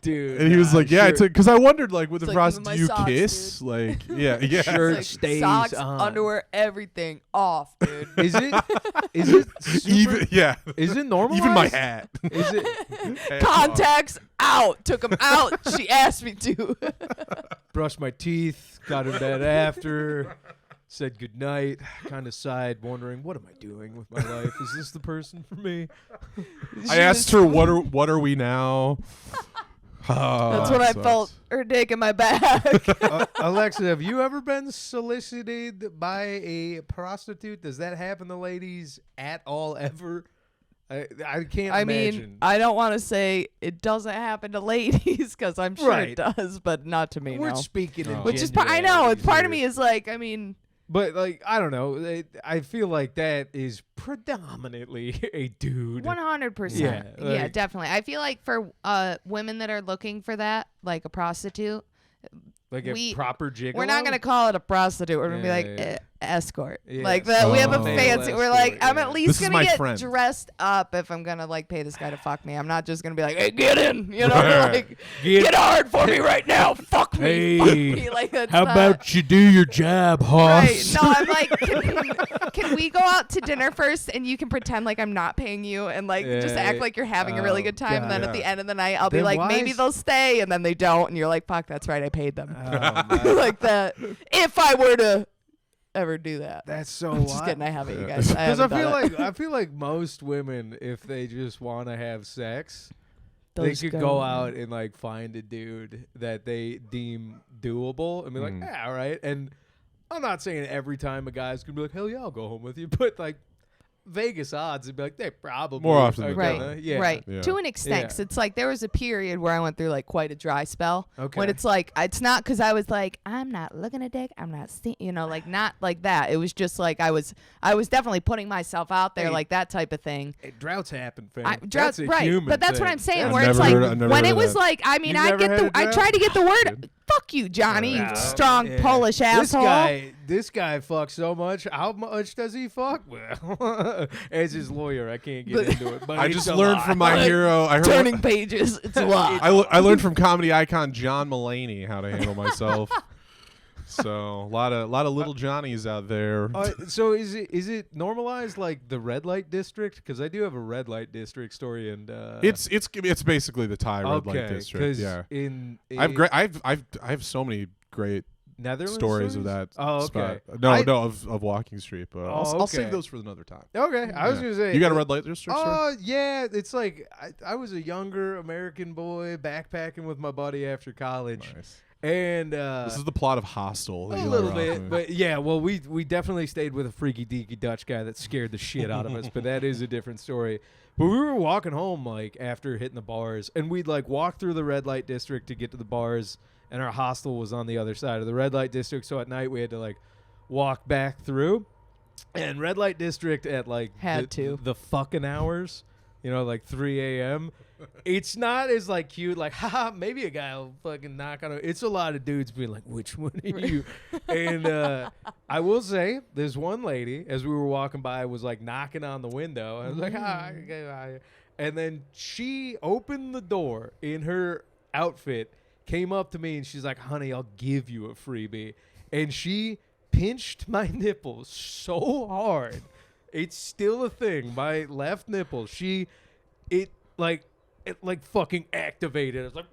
Dude. And he was like, "Yeah, I shirt- took," because I wondered like with It's the like, prostitute, "Give do me you my socks, kiss? dude." Like, yeah. Shirt It's like stays socks, on. underwear, everything off, dude. Is it? Is it? Even yeah, Is it normal? even my hat. Is it? Hat Contacts out. Took them out. She asked me to. Brushed my teeth. Got in bed after. Said goodnight. Kind of sighed, wondering, what am I doing with my life? Is this the person for me? I asked her, "What are we now?" That's when I sucks. felt her dick in my back. Alexa, have you ever been solicited by a prostitute? Does that happen to ladies at all ever? I can't I imagine. mean, I don't want to say it doesn't happen to ladies because I'm sure Right. it does, but not to me. We're no. speaking in Oh. Which is I know. generalities It's part of here. me is like, I mean, But like, I don't know. I feel like that is predominantly a dude. 100%. Yeah, Yeah, like- definitely. I feel like for women that are looking for that, like a prostitute, Like a we- proper gigolo. we're not gonna call it a prostitute. We're gonna be Yeah, like yeah. escort. Yeah. Like that. We have a Oh. fancy. Male We're like, escort, I'm yeah. at least This is gonna my get friend. dressed up if I'm gonna like pay this guy to fuck me. I'm not just gonna be like, hey, get in. You know, Right. like get hard for me right now. Fuck me. Fuck Hey, me. Like that's How not- about you do your job, Right. hoss? No, I'm like, can we go out to dinner first and you can pretend like I'm not paying you and like just Yeah. act like you're having a really Oh, good time. And then God. at the end of the night, I'll be Then like, why maybe is- they'll stay. And then they don't. And you're like, fuck, that's right. I paid them. Oh, man. Like that. If I were to ever do that. That's so I'm just wild. kidding. I haven't, you Yeah. guys. Because I haven't feel done it. like most women, if they just want to have sex, they Those could go out and like find a dude that they deem doable and be like, yeah, all right. And I'm not saying every time a guy's gonna be like, hell yeah, I'll go home with you, but like Vegas odds, it'd be like they probably More often are than Right, gonna- yeah. right. Yeah. To an extent, Yeah. 'cause it's like there was a period where I went through like quite a dry spell. Okay. When it's like it's not because I was like I'm not looking at dick, I'm not seeing, like not like that. It was just like I was definitely putting myself out there, Hey. like that type of thing. Hey, droughts happen, fam. Droughts, That's a right? human But that's what thing. I'm saying. That's- Where I've it's never like heard- I've never when heard it of was that. like I mean You've I never get had the a I drought? try to get the word. Dude. Fuck you, Johnny, you Yeah. strong Yeah. Polish asshole. This guy fucks so much. How much does he fuck? Well, as his lawyer, I can't get into it. But I it's just a learned lot. from my hero. I heard. Turning pages, it's a lot. I learned from comedy icon John Mulaney how to handle myself. So a lot of little Johnnies out there. So is it normalized like the red light district? Because I do have a red light district story, and It's basically the Thai red light okay, district. 'cause Yeah, I I've so many great Netherlands stories of that Oh, spot. okay. No, I- of Walking Street, but I'll okay. save those for another time. Okay, I was Yeah. gonna say You got a red light district story? Oh yeah, it's like I was a younger American boy backpacking with my buddy after college, Nice. and This is the plot of Hostel. a little bit, but yeah. Well, we definitely stayed with a freaky deaky Dutch guy that scared the shit out of us, but that is a different story. But we were walking home like after hitting the bars, and we'd like walk through the red light district to get to the bars, and our hostel was on the other side of the red light district. So at night we had to like walk back through, and red light district at like the fucking hours, like 3 a.m. It's not as like cute, like haha, maybe a guy will fucking knock on it. It's a lot of dudes being like, which one are you? And I will say, there's one lady as we were walking by was like knocking on the window. I was like, hi. And then she opened the door in her outfit, came up to me, and she's like, honey, I'll give you a freebie. And she pinched my nipples so hard. It's still a thing. My left nipple, it fucking activated. I was like,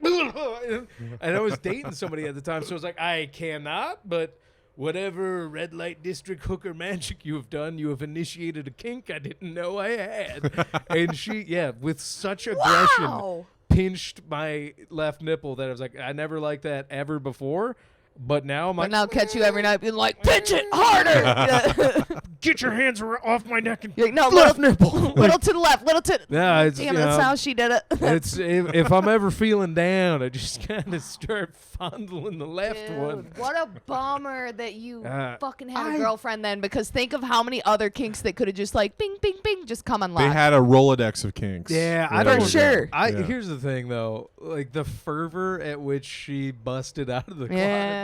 and I was dating somebody at the time, so I was like, I cannot, but whatever red light district hooker magic you have done, you have initiated a kink I didn't know I had. And she, with such aggression, Wow. pinched my left nipple that I was like, I never liked that ever before. But now I'm like, And I'll catch you every night being like, pinch it harder. get your hands off my neck and You're like, no, left little, nipple. little to the left, little to. Yeah, it's, Damn, that's how she did it. it's if I'm ever feeling down, I just kind of start fondling the left one. Dude, what a bummer that you Uh, fucking had a girlfriend then, because think of how many other kinks that could have just like bing, bing, bing, just come They unlocked. had a Rolodex of kinks. Yeah, I There don't you go. sure. Yeah. Here's the thing though, like the fervor at which she busted out of the Yeah.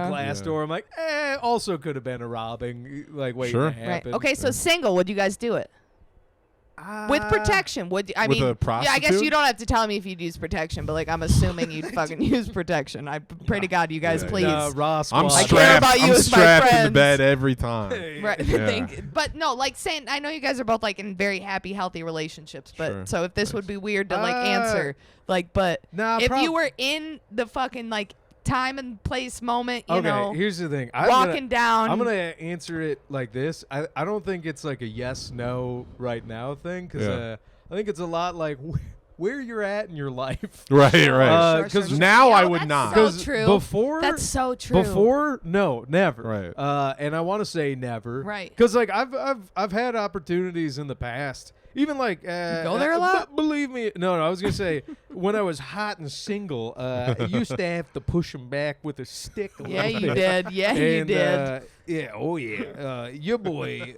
glass Yeah. door. I'm like, also could have been a robbing, like waiting Sure. to Right. happen. Okay, so single, would you guys do it? With protection, would you? I With mean, a yeah, I guess prostitute? you don't have to tell me if you'd use protection, but like I'm assuming you'd fucking use protection. I pray to God you guys Yeah. please. Ross, I'm I care strapped. about you I'm as my strapped in the friends. bed every time. Right. Yeah. But no, like saying, I know you guys are both like in very happy, healthy relationships, but Sure. so if this would be weird to like Uh, answer, like, but Nah, if you were in the fucking like time and place moment, you know, here's the thing. walking down. I'm gonna answer it like this. I don't think it's like a yes no right now thing, because Yeah. I think it's a lot like where you're at in your life. Right, Sure, right. sure, 'cause sure. now I Yo, would that's not. So 'Cause true. Before That's so true. Before, no, never. Right. And I want to say never. Right. Because like I've had opportunities in the past. Even like go there a lot? Believe me, no. I was gonna say when I was hot and single, I used to have to push him back with a stick. A Yeah, little you bit. did. Yeah, you And, did. yeah. Oh yeah. Your boy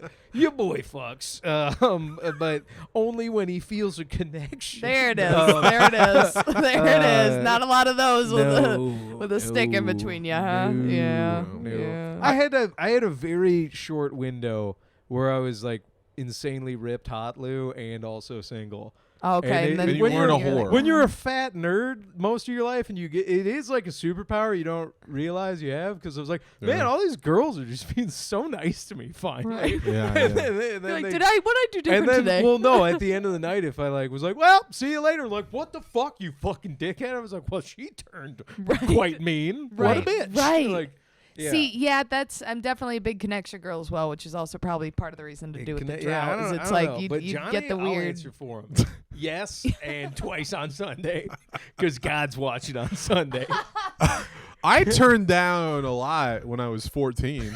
fucks. But only when he feels a connection. There it is. There it is. There it is. Uh, Not a lot of those No, with a stick in between you, huh? no, Yeah. no. Yeah. I had a very short window where I was like insanely ripped hot Lou and also single. Okay. And then and you when weren't a you're- whore. When you're a fat nerd most of your life, and it is like a superpower you don't realize you have, because I was like, man, Yeah. all these girls are just being so nice to me finally. Right. Yeah, And yeah. then You're like, they- what did I do different and then, today? well, no, at the end of the night, if I like was like, well, see you later, like, what the fuck, you fucking dickhead? I was like, well, she turned quite mean. What a Right, bitch. right. Like, Yeah. See, yeah, I'm definitely a big connection girl as well, which is also probably part of the reason to do with the drought. I is don't- it's I like don't know, you but you Johnny, get the I'll weird. answer for him. Yes, and twice on Sunday, because God's watching on Sunday. I turned down a lot when I was 14.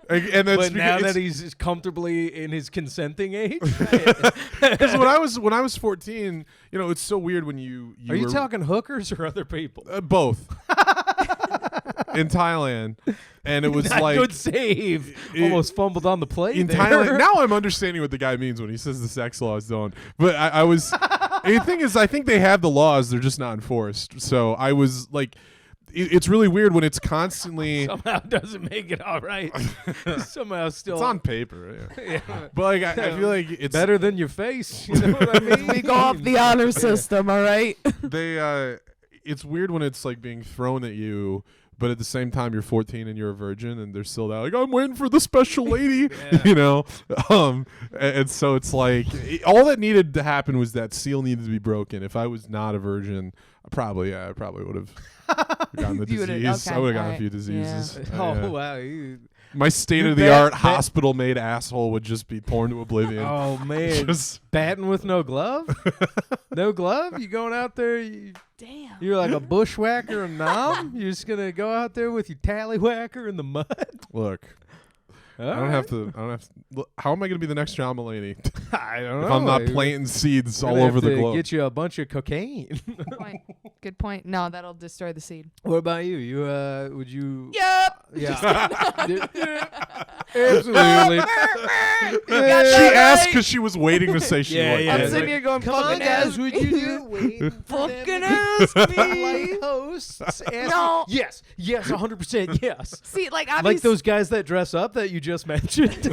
And that's But now because that he's comfortably in his consenting age, because when I was 14, you know, it's so weird when you are you were- talking hookers or other people? both in Thailand, and it was Not like good save. it- Almost fumbled on the plate. in there. Thailand. Now I'm understanding what the guy means when he says the sex laws don't. But I was the thing is, I think they have the laws, they're just not enforced. So I was like. It's really weird when it's constantly somehow doesn't make it all right. Somehow still it's on paper, yeah. Yeah. But like I feel like it's Better than your face. You know what I mean? We go off the honor system, all right? they it's weird when it's like being thrown at you, but at the same time you're 14 and you're a virgin and they're still there like I'm waiting for the special lady. Yeah. You know, and so it's like all that needed to happen was that seal needed to be broken. If I was not a virgin, I probably would have gotten the You would've- disease. okay, I would have gotten a alright, few diseases. Oh wow. You, My state-of-the-art hospital-made asshole would just be torn to oblivion. oh man. Just- Batting with no glove? No glove? You going out there? Damn. You're like a bushwhacker and nom? You're just gonna go out there with your tallywhacker in the mud? Look, I don't have to. Look, how am I going to be the next John Mulaney I don't know. if I'm not You're planting seeds gonna all have over the to globe? Get you a bunch of cocaine. Good point. Good point. No, that'll destroy the seed. What about you? You would you? Yep. Yeah. Absolutely. She asked because she was waiting to say she Yeah, would. yeah. I'm It's sitting like, here going, Come on, fucking guys, ask would me. you do it? Waiting for them Fucking to ask be me. like hosts. Ask No. me. Yes, 100% yes. See, like, Like obviously. those guys that dress up that you just mentioned.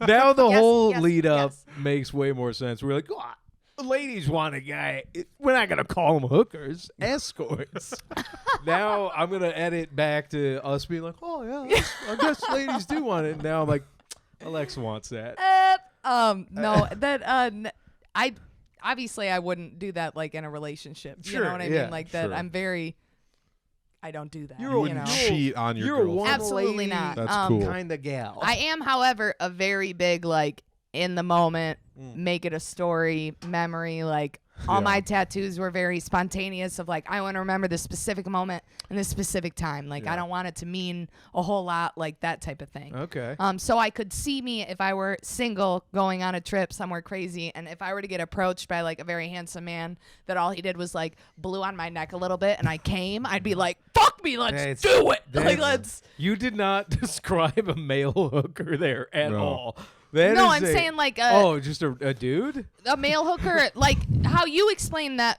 Now the Yes, whole yes, lead up yes. makes way more sense. We're like, oh, ladies want a guy. We're not gonna call them hookers, escorts. Now I'm gonna edit back to us being like, oh yeah, I guess ladies do want it. Now I'm like, Alexa wants that. No, that I obviously I wouldn't do that like in a relationship. You Sure, know what I yeah, mean? Like that. sure. I'm very. I don't do that. You're You a- wouldn't know? cheat on your You're a girlfriend. one Absolutely lady not. That's cool. kind of gal. I am, however, a very big like in the moment, Mm. make it a story, memory. Like all Yeah. my tattoos were very spontaneous. Of like I want to remember this specific moment and this specific time. Like I Yeah. don't want it to mean a whole lot. Like that type of thing. Okay. So I could see me if I were single going on a trip somewhere crazy, and if I were to get approached by like a very handsome man that all he did was like blew on my neck a little bit, and I came, I'd be like, "Fuck me, let's That's- do it!" Like that's- let's. You did not describe a male hooker there at No. all. That No, is I'm a- saying like just a dude. a male hooker, like how you explained that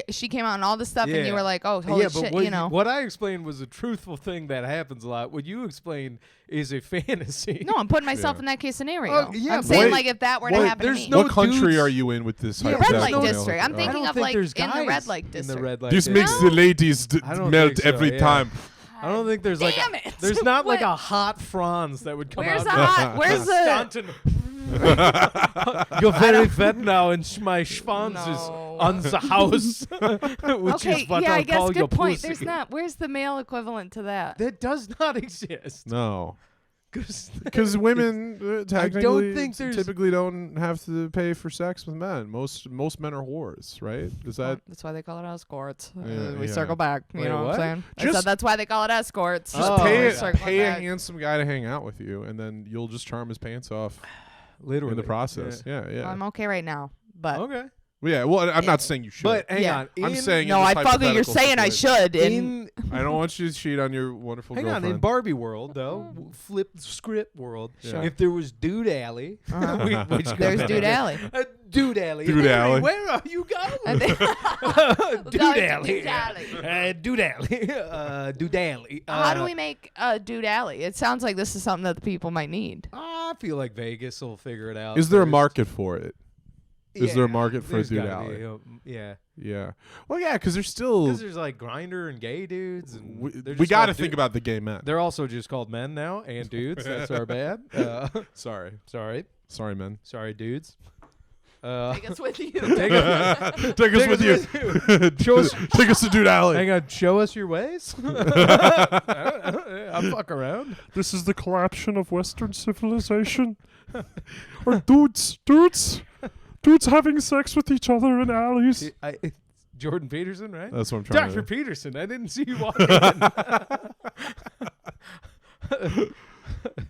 she came out and all this stuff, and Yeah. you were like, "Oh, holy yeah, but shit!" what, You know. what I explained was a truthful thing that happens a lot. What you explained is a fantasy. No, I'm putting myself Yeah. in that case scenario. Oh, yeah, I'm but saying wait, like if that were to wait, happen to there's me. no What country dudes- are you in with this? Yeah, red there's light no- district. I'm Oh. I thinking don't of think like there's in the red guys light in district. the red light This district. makes the ladies I don't melt think so, every yeah. time. I don't think there's like Damn it. there's not like What? a hot Franz that would come Where's out. the hot? Where's the? Stanton. You're very fat now, and my schwanz is No. on the house, which Okay, is what yeah, I'll I guess call your good point. pussy. There's not. Where's the male equivalent to that? That does not exist. No, 'Cause because women technically think there's- typically don't have to pay for sex with men. Most men are whores, right? Is that That's why they call it escorts. Yeah, We yeah. circle back. You Wait, know what what? I'm saying? I Just- said that's why they call it escorts. Just pay Oh, Circling pay a back. handsome guy to hang out with you, and then you'll just charm his pants off literally in the process. Yeah, yeah. Well, I'm okay right now, but Okay, Well, yeah. Well, I'm not saying you should. but hang Yeah. on. I'm In- saying no, in I this fucking. You're hypothetical saying I situation. should. And in I don't want you to cheat on your wonderful hang on, girlfriend. in Barbie world though, flip the script world. Sure. If there was Dude Alley, Uh-huh. which goes there's back Dude to- Alley. Dude Alley. Dude Hey, Alley. Where are you And going? then- Dude Going to Alley. Dude Alley. Dude Alley. Dude Alley. How do we make Dude Alley? It sounds like this is something that the people might need. I feel like Vegas will figure it out. Is there a first. market for it? Is there a Yeah, market for a there's Dude gotta Alley? be, yeah. Yeah. Well, yeah, because there's still Because there's like Grinder and gay dudes, and we, they're we just got to called think about the gay men. They're also just called men now and dudes. That's our bad. Sorry, Sorry, sorry, men. sorry, dudes. Take us with you. Take us, Take us with you. Show us, Take us to Dude Alley. hang on, show us your ways. I'll fuck around. This is the collapse of Western civilization. Or dudes having sex with each other in alleys. Jordan Peterson, right? That's what I'm trying Dr. to. Peterson, I didn't see you walking in.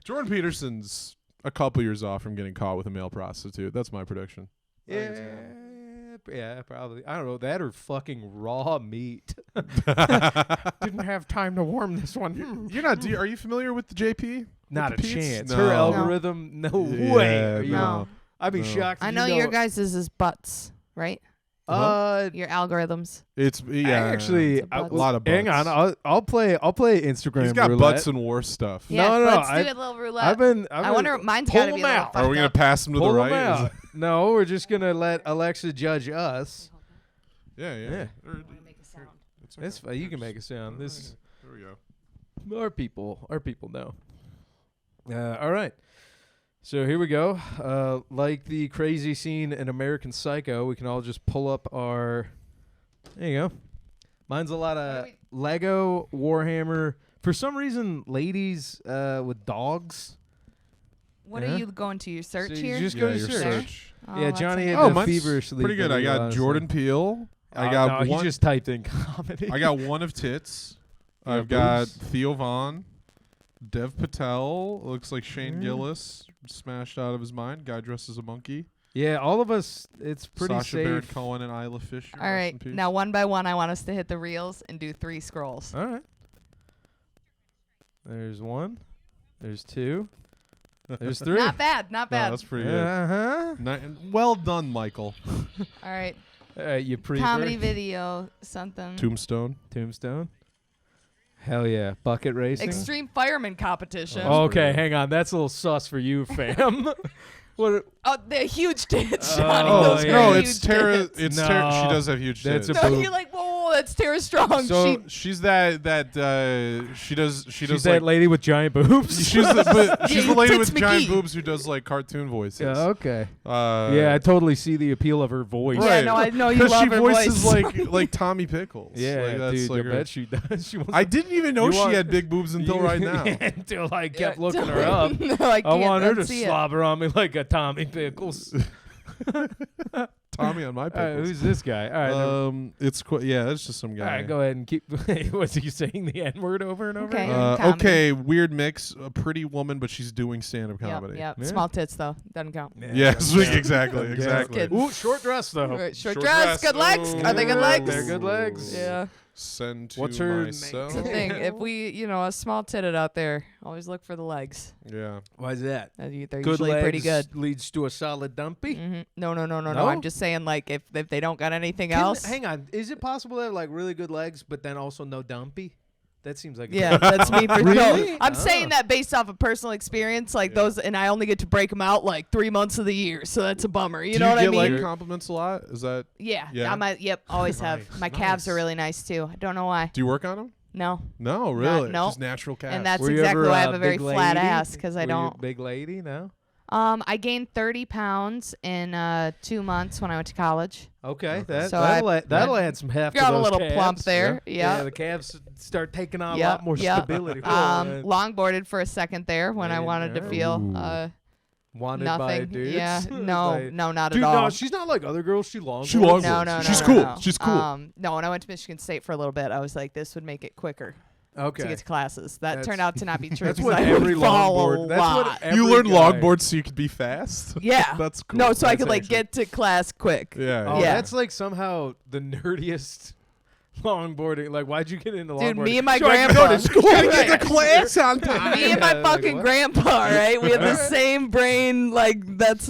Jordan Peterson's a couple years off from getting caught with a male prostitute. That's my prediction. Yeah, probably. I don't know. That or fucking raw meat. Didn't have time to warm this one. You're not. Are you familiar with the JP? Not a With the Pete's? chance. No. Her algorithm, no Yeah, way. Are you- No. I'd be No. shocked. I if know you your guys' is butts, right? Your algorithms. It's yeah. actually, It's a a butts. lot of butts. hang on. I'll play Instagram. He's got roulette. butts and war stuff. Yeah, No, let's I- do a little roulette. I've been. I wonder. Mine's pull got to be a them little out. fucked Are we gonna up. pass him to pull the them right? out. No, we're just gonna let Alexa judge us. Yeah. Yeah. Make a sound. That's fine. You can make a sound. This There we go. our people know. All right. So here we go. Like the crazy scene in American Psycho, we can all just pull up our. There you go. Mine's a lot of Lego, Warhammer. For some reason, ladies with dogs. What Yeah. are you going to your search So you here? just go to your search. Oh, Yeah, that's Johnny okay. had to mine's feverishly. pretty good. I think about got it, Jordan Peele. I Oh, got no, one. he just typed in comedy. I got one of tits. Yeah, I've got boobs. Theo Vaughn, Dev Patel. Looks like Shane Yeah. Gillis, smashed out of his mind. Guy dressed as a monkey. Yeah, all of us. It's pretty Sasha safe. Baron Cohen and Isla Fisher. All right. Now, one by one, I want us to hit the reels and do 3 scrolls. All right. There's one. There's two. There's three. Not bad. Not bad. that's pretty good. Uh-huh. Well done, Michael. All right. You pre Comedy video, something. Tombstone. Tombstone. Hell yeah. Bucket racing. Extreme fireman competition. Oh. Okay, pretty good. hang on. That's a little sus for you, fam. What? Oh, the huge tits, Oh, Johnny. Those yeah. are No, huge it's Tara. tits. It's No. Tara. She does have huge That's tits. a No, boob. you're like, whoa, that's Tara Strong. So she's that she does She's like that lady with giant boobs. she's Yeah, the lady Tits with giant McGee. boobs who does like cartoon voices. Yeah, okay. Uh, Yeah, I totally see the appeal of her voice. Right. Yeah, no, I know you 'Cause love she her voices voice. like Tommy Pickles. Yeah, like, that's dude, like I her- bet she does. She wants I didn't even know You she want- had big boobs until right now. Until I kept Yeah, looking her up. no, I I can't want her to unsee it. slobber on me like a Tommy Pickles. Tommy on my All right, pickles. who's this guy? All right, It's yeah, that's just some guy. all right, go ahead and keep. Was he saying the N word over and over? Okay. again? Comedy. Okay, weird mix. A pretty woman, but she's doing stand-up comedy. Yep. Yeah. Small tits though. Doesn't count. Yes, Yeah. exactly, Yeah. exactly. Kidding. Ooh, short dress though. Right, short Short dress, dress. good legs. Are they good Ooh, legs? They're good legs. Yeah. Send to What's her myself. That's the thing. If we, us small titted out there, always look for the legs. Yeah. Why is that? They're Good usually legs pretty good. leads to a solid dumpy. No. No? I'm just saying, like, if they don't got anything Can- else. Hang on. Is it possible to have like really good legs, but then also no dumpy? That seems like Yeah, that's me. For Really? No, I'm Oh. saying that based off of personal experience, like those, and I only get to break them out like 3 months of the year, so that's a bummer. You Do know you what I get mean? leg compliments a lot? Is that? Yeah. Yeah? Yep. Always have. Nice, My calves nice. are really nice too. I don't know why. Do you work on them? No. No, really. no. Just natural calves. And that's Were you exactly ever why I a have a very big flat lady? ass because I Were you a don't. big lady, no? I gained 30 pounds in 2 months when I went to college. Okay, Okay. that, So that'll add some heft to Got a those little calves. plump there. Yeah, Yeah. the calves start taking on a Yep, lot more yep. stability. Longboarded for a second there when I Hey, wanted to yeah. feel Ooh. Wanted by nothing. dudes. Yeah. No, Like, no, not dude, at all. no, she's not like other girls. She long. She long- No. She's no, cool. no. She's cool. No, when I went to Michigan State for a little bit, I was like, this would make it quicker to Okay. get to classes. That That's- turned out to not be true. That's 'cause what I every would fall longboard. a That's lot. what every You learned guy- longboard so you could be fast? Yeah. That's cool. No, so I That's could like actually- get to class quick. Yeah. Oh, Yeah. that's like somehow the nerdiest longboarding. Like, why'd you get into longboarding? Dude, me and my So I can grandpa. go to school. Right. Get to class on time. Me and my Yeah, fucking like, what? grandpa, right? We have the Alright. same brain. Like that's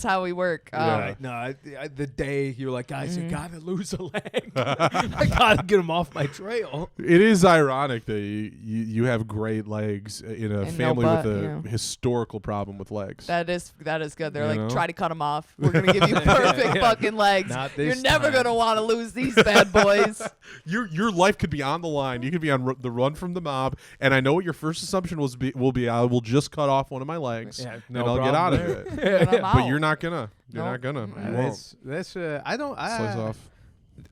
how we work. Yeah. No, the day you're like, guys, Mm-hmm. you gotta lose a leg. I gotta get him off my trail. It is ironic that you have great legs in a And no family butt, with a yeah. historical problem with legs. That is good. They're You like, know? try to cut them off. We're gonna give you perfect Yeah. fucking legs. Not You're this never time. gonna want to lose these bad boys. Your life could be on the line. You could be on the run from the mob, and I know what your first assumption will be. I will just cut off one of my legs, Yeah, and I'll get out of it. And I'm But out. you're not gonna. You're Nope. not gonna. Yeah, You won't. that's I don't Slice off.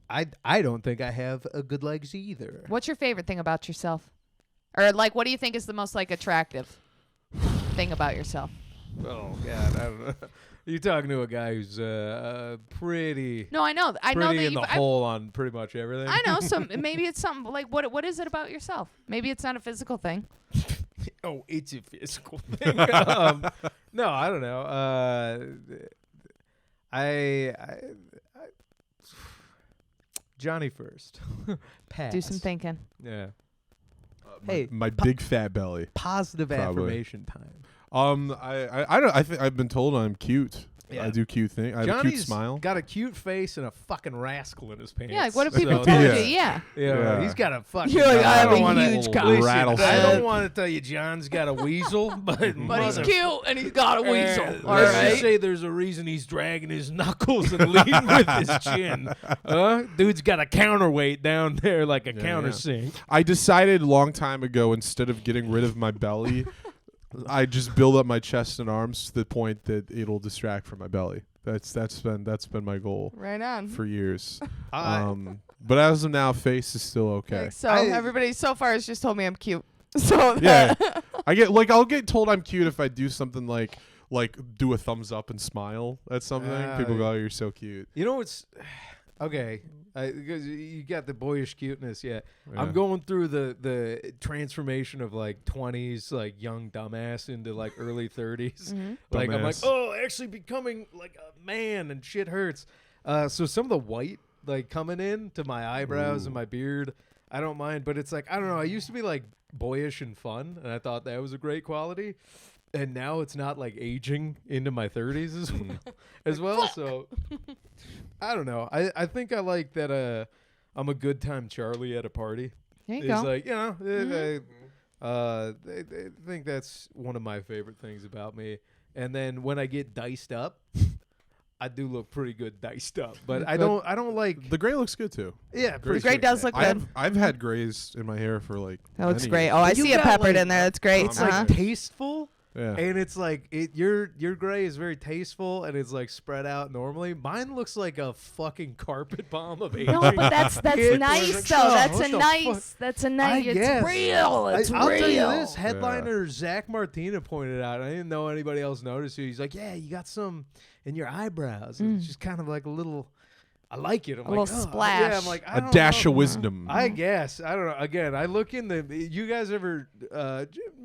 I don't think I have a good legs either. What's your favorite thing about yourself? Or like, what do you think is the most like attractive thing about yourself? Oh God, I don't know. You're talking to a guy who's pretty No, I know. I know pretty that in you. the hole on pretty much everything. I know. So maybe it's something like what is it about yourself? Maybe it's not a physical thing. Oh, it's a physical thing. No, I don't know. I Johnny first. Pass. Do some thinking. Yeah. Hey, my big fat belly. Positive Probably. affirmation time. I don't. I think I've been told I'm cute. Yeah. I do cute things. I have a cute Johnny's smile. got a cute face and a fucking rascal in his pants. Yeah, like what do people So tell you? that's- Yeah. Yeah, Yeah. he's got a fucking. You're like, I have don't a wanna- huge cock. listen, rattlesnake. I don't want to tell you John's got a weasel, but But he's mother- cute and he's got a weasel. All Let's right. just say there's a reason he's dragging his knuckles and leading with his chin. Dude's got a counterweight down there like a countersink. I decided a long time ago, instead of getting rid of my belly, I just build up my chest and arms to the point that it'll distract from my belly. That's been my goal Right on. for years. I- But as of now, face is still okay. So I- everybody so far has just told me I'm cute. So Yeah, I'll get told I'm cute if I do something like do a thumbs up and smile at something. People go, "Oh, you're so cute." You know what's okay? Because you got the boyish cuteness. Yeah. Yeah. I'm going through the transformation of like 20s, like young dumbass into like early 30s. Mhm. Like I'm like, Dumbass. oh, actually becoming like a man, and shit hurts. So some of the white like coming in to my eyebrows and my beard, I don't mind. But it's like I don't know. I used to be like boyish and fun, and I thought that was a great quality. And now it's not like aging into my 30s as well. So I don't know. I think I like that. I'm a good time Charlie at a party. there you It's go. like they think that's one of my favorite things about me. And then when I get diced up, I do look pretty good diced up. But I don't like. The gray looks good too. Yeah, The gray does look good. I've had grays in my hair for like. That looks many great. years. Oh, I You see it got, peppered like- in there. That's great. It's Uh-huh. like tasteful. Yeah. And it's like your gray is very tasteful and it's like spread out normally. Mine looks like a fucking carpet bomb of aging. No, but that's Kid nice was though. like, "Oh, That's what a the nice. fuck?" That's a I nice. It's guess. real. It's I'll real. tell you this. Headliner Zach Martina pointed out. I didn't know anybody else noticed it. He's like, "Yeah, you got some in your eyebrows. And It's just kind of like a little. I like it. I'm A like, little "Oh." splash. Yeah, I'm like, I A don't dash know. of wisdom. I guess I don't know. Again, I look in the. You guys ever?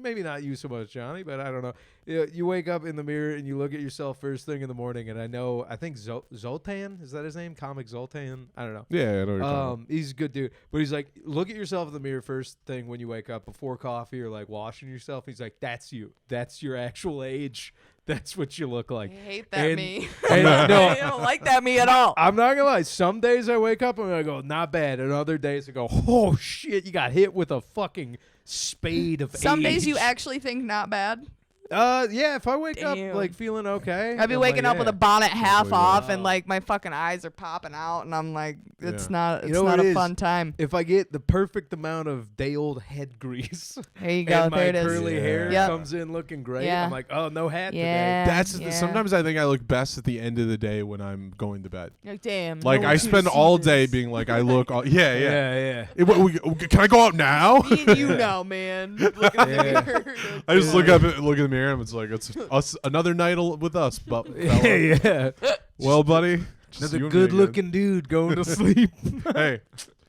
Maybe not you so much, Johnny, but I don't know. You wake up in the mirror and you look at yourself first thing in the morning, and I think Zoltan, is that his name? Comic Zoltan. I don't know. Yeah, I know what you're talking about. He's a good dude, but he's like, look at yourself in the mirror first thing when you wake up before coffee or like washing yourself. He's like, that's you. That's your actual age. That's what you look like. I hate that And- me. and no, I don't like that me at all. I'm not gonna lie. Some days I wake up and I go, not bad. And other days I go, oh shit, you got hit with a fucking spade of Some days you age. actually think not bad. Yeah, if I wake Damn. up like feeling okay, I'd be I'm waking like, up with yeah. a bonnet half Totally off right. and like my fucking eyes are popping out and I'm like, it's Yeah. not You it's know what not it a is? fun time. If I get the perfect amount of day old head grease There you go. and my There it is. curly Yeah. hair Yep. comes in looking great, Yeah. I'm like, oh, no hat Yeah. today. Yeah. Sometimes I think I look best at the end of the day when I'm going to bed. Like, damn. Like no I one spend can see all day this. being like, I look. Yeah. Yeah. Can I go out now? Me and you now, man. Look at Yeah. the mirror. I just look in the mirror and it's like it's us another night with us. But Yeah. well, buddy, just Another you and me good again. looking dude going to sleep. Hey,